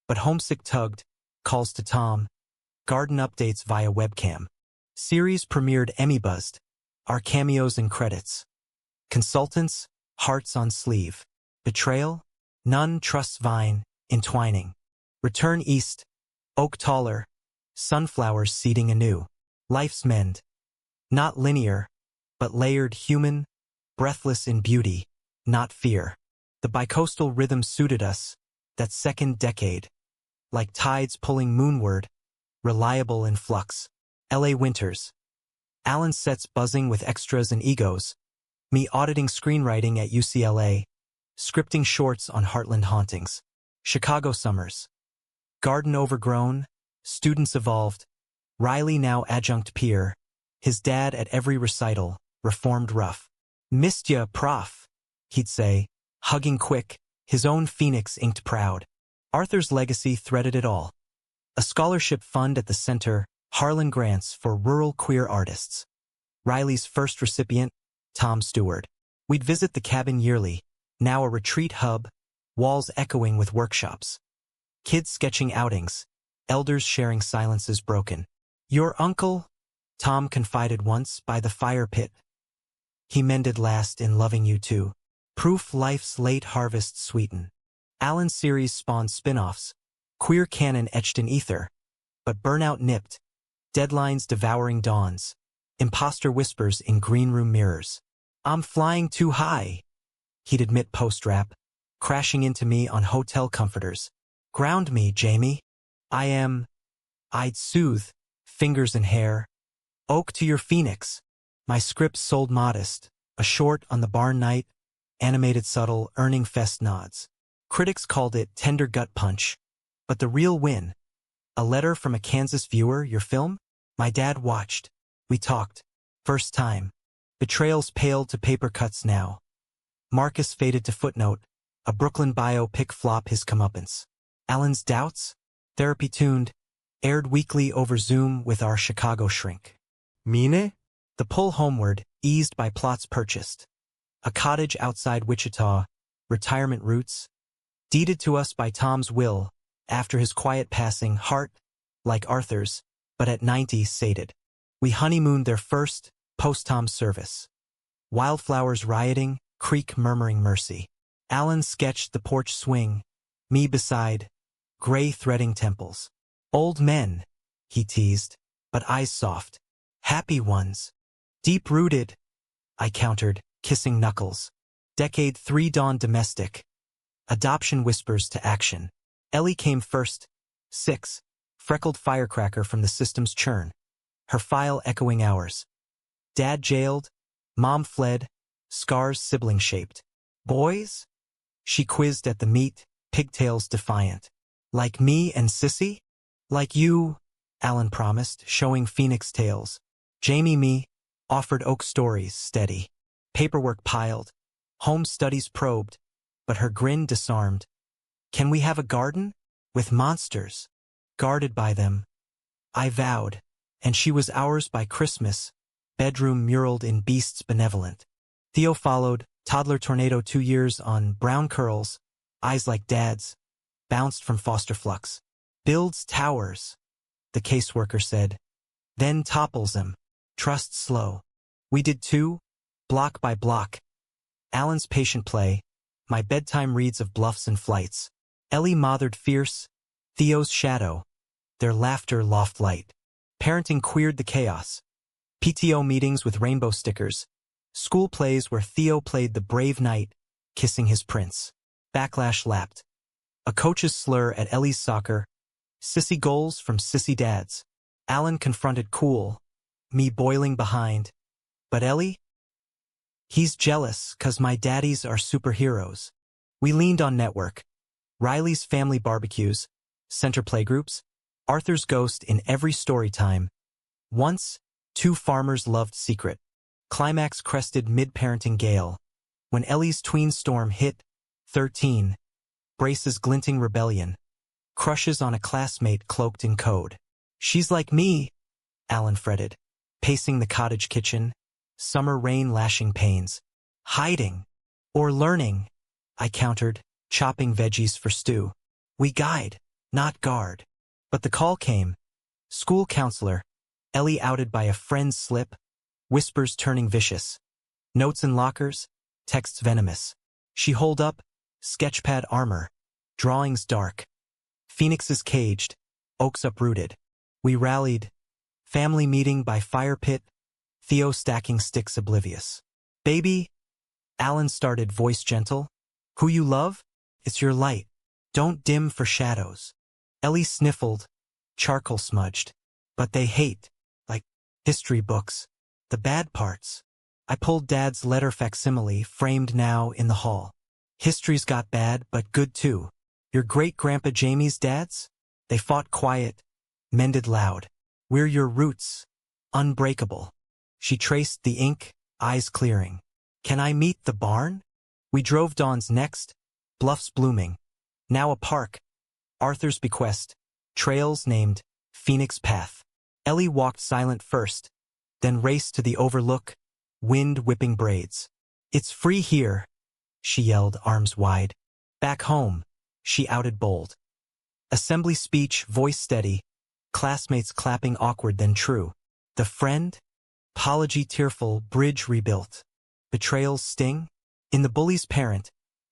But homesick tugged, calls to Tom. Garden updates via webcam. Series premiered Emmy buzzed. Our cameos and credits. Consultants, hearts on sleeve. Betrayal? None trusts vine, entwining. Return east, oak taller, sunflowers seeding anew. Life's mend. Not linear, but layered human, breathless in beauty, not fear. The bicoastal rhythm suited us, that second decade. Like tides pulling moonward, reliable in flux. LA winters. Alan sets buzzing with extras and egos. Me auditing screenwriting at UCLA, scripting shorts on Heartland hauntings. Chicago summers. Garden overgrown, students evolved. Riley now adjunct peer. His dad at every recital, reformed rough. Missed ya, prof, he'd say, hugging quick, his own Phoenix inked proud. Arthur's legacy threaded it all. A scholarship fund at the center, Harlan Grants for rural queer artists. Riley's first recipient, Tom Stewart. We'd visit the cabin yearly, now a retreat hub, walls echoing with workshops. Kids sketching outings, elders sharing silences broken. Your uncle, Tom confided once by the fire pit. He mended last in loving you too. Proof life's late harvests sweeten. Alan's series spawned spin-offs, queer canon etched in ether, but burnout nipped, deadlines devouring dawns, imposter whispers in green room mirrors. I'm flying too high, he'd admit post-rap, crashing into me on hotel comforters. Ground me, Jamie. I'd soothe, fingers and hair. Oak to your Phoenix. My script sold modest, a short on the barn night, animated subtle, earning fest nods. Critics called it tender gut punch. But the real win, a letter from a Kansas viewer, your film? My dad watched. We talked. First time. Betrayals paled to paper cuts now. Marcus faded to footnote, a Brooklyn biopic flop his comeuppance. Alan's doubts? Therapy tuned, aired weekly over Zoom with our Chicago shrink. Mine? The pull homeward, eased by plots purchased. A cottage outside Wichita, retirement roots, deeded to us by Tom's will, after his quiet passing, heart, like Arthur's, but at 90 sated. We honeymooned their first, post-Tom service. Wildflowers rioting, creek murmuring mercy. Alan sketched the porch swing, me beside, gray threading temples. Old men, he teased, but eyes soft. Happy ones. Deep-rooted, I countered, kissing knuckles. Decade 3 dawn domestic. Adoption whispers to action. Ellie came first. 6. Freckled firecracker from the system's churn. Her file echoing ours. Dad jailed. Mom fled. Scars sibling-shaped. Boys? She quizzed at the meet, pigtails defiant. Like me and Sissy? Like you, Alan promised, showing Phoenix tails. Jamie me, offered Oak stories, steady. Paperwork piled. Home studies probed. But her grin disarmed. Can we have a garden? With monsters. Guarded by them. I vowed. And she was ours by Christmas. Bedroom muraled in beasts benevolent. Theo followed, toddler tornado 2 years on brown curls, eyes like dad's, bounced from foster flux. Builds towers, the caseworker said. Then topples them. Trust slow. We did too, block by block. Alan's patient play, my bedtime reads of bluffs and flights. Ellie mothered fierce, Theo's shadow, their laughter loft light. Parenting queered the chaos. PTO meetings with rainbow stickers. School plays where Theo played the brave knight, kissing his prince. Backlash lapped. A coach's slur at Ellie's soccer. Sissy goals from sissy dads. Alan confronted cool, me boiling behind. But Ellie? He's jealous 'cause my daddies are superheroes. We leaned on network. Riley's family barbecues, center playgroups, Arthur's ghost in every story time. Once, 2 farmers loved secret. Climax crested mid-parenting gale. When Ellie's tween storm hit, 13. Brace's glinting rebellion. Crushes on a classmate cloaked in code. She's like me, Alan fretted. Pacing the cottage kitchen. Summer rain lashing panes. Hiding. Or learning, I countered, chopping veggies for stew. We guide, not guard. But the call came. School counselor. Ellie outed by a friend's slip. Whispers turning vicious. Notes in lockers. Texts venomous. She holed up. Sketchpad armor. Drawings dark. Phoenix is caged. Oaks uprooted. We rallied. Family meeting by fire pit. Theo stacking sticks oblivious. Baby? Alan started, voice gentle. Who you love? It's your light. Don't dim for shadows. Ellie sniffled. Charcoal smudged. But they hate. Like history books. The bad parts. I pulled Dad's letter facsimile, framed now in the hall. History's got bad, but good too. Your great-grandpa Jamie's dads? They fought quiet, mended loud. We're your roots. Unbreakable. She traced the ink, eyes clearing. Can I meet the barn? We drove Dawn's next. Bluffs blooming. Now a park. Arthur's bequest. Trails named Phoenix Path. Ellie walked silent first. Then raced to the overlook, wind whipping braids. It's free here, she yelled, arms wide. Back home, she outed bold. Assembly speech, voice steady, classmates clapping awkward then true. The friend? Apology tearful, bridge rebuilt. Betrayal's sting? In the bully's parent,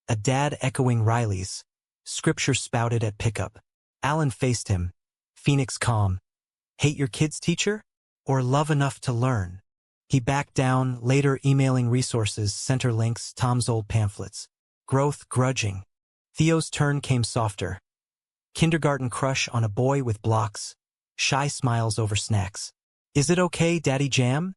a dad echoing Riley's. Scripture spouted at pickup. Alan faced him, Phoenix calm. Hate your kid's teacher? Or love enough to learn? He backed down, later emailing resources, center links, Tom's old pamphlets. Growth grudging. Theo's turn came softer. Kindergarten crush on a boy with blocks. Shy smiles over snacks. Is it okay, Daddy Jam?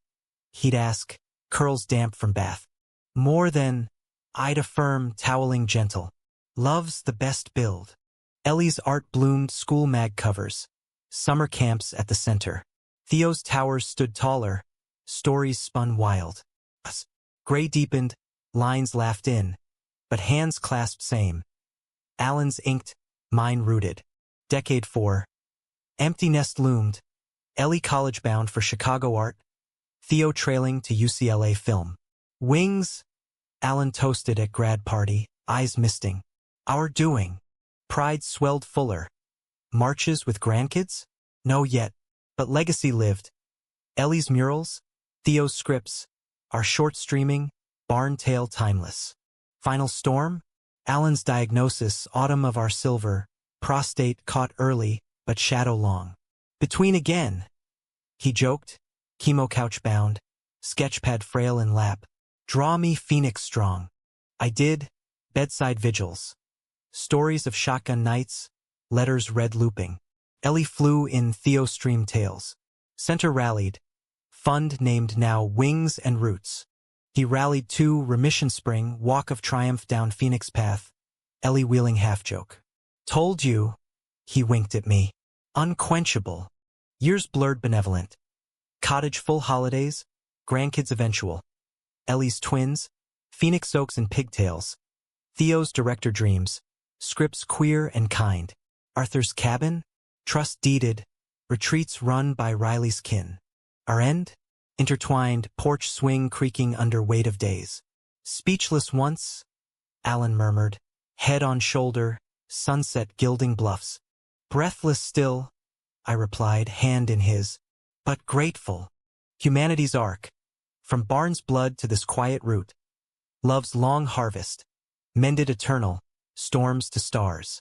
He'd ask, curls damp from bath. More than, I'd affirm, toweling gentle. Love's the best build. Ellie's art bloomed, school mag covers. Summer camps at the center. Theo's towers stood taller. Stories spun wild. Gray deepened, lines laughed in. But hands clasped same. Alan's inked, mine rooted. Decade 4. Empty nest loomed. Ellie college bound for Chicago art. Theo trailing to UCLA film. Wings? Alan toasted at grad party, eyes misting. Our doing. Pride swelled fuller. Marches with grandkids? No yet. But legacy lived. Ellie's murals, Theo's scripts, our short streaming, barn tale timeless. Final storm? Alan's diagnosis, autumn of our silver, prostate caught early, but shadow long. Between again, he joked, chemo couch bound, sketchpad frail in lap. Draw me Phoenix strong. I did, bedside vigils. Stories of shotgun nights, letters read looping. Ellie flew in Theostream tales. Center rallied. Fund named now Wings and Roots. He rallied to Remission Spring, Walk of Triumph down Phoenix Path. Ellie wheeling half-joke. Told you. He winked at me. Unquenchable. Years blurred benevolent. Cottage full holidays, grandkids eventual. Ellie's twins, Phoenix Oaks and Pigtails. Theo's director dreams, scripts queer and kind. Arthur's cabin, trust deeded, retreats run by Riley's kin. Our end? Intertwined, porch swing creaking under weight of days. Speechless once, Alan murmured, head on shoulder, sunset gilding bluffs. Breathless still, I replied, hand in his, but grateful. Humanity's arc, from Barnes' blood to this quiet root. Love's long harvest, mended eternal, storms to stars.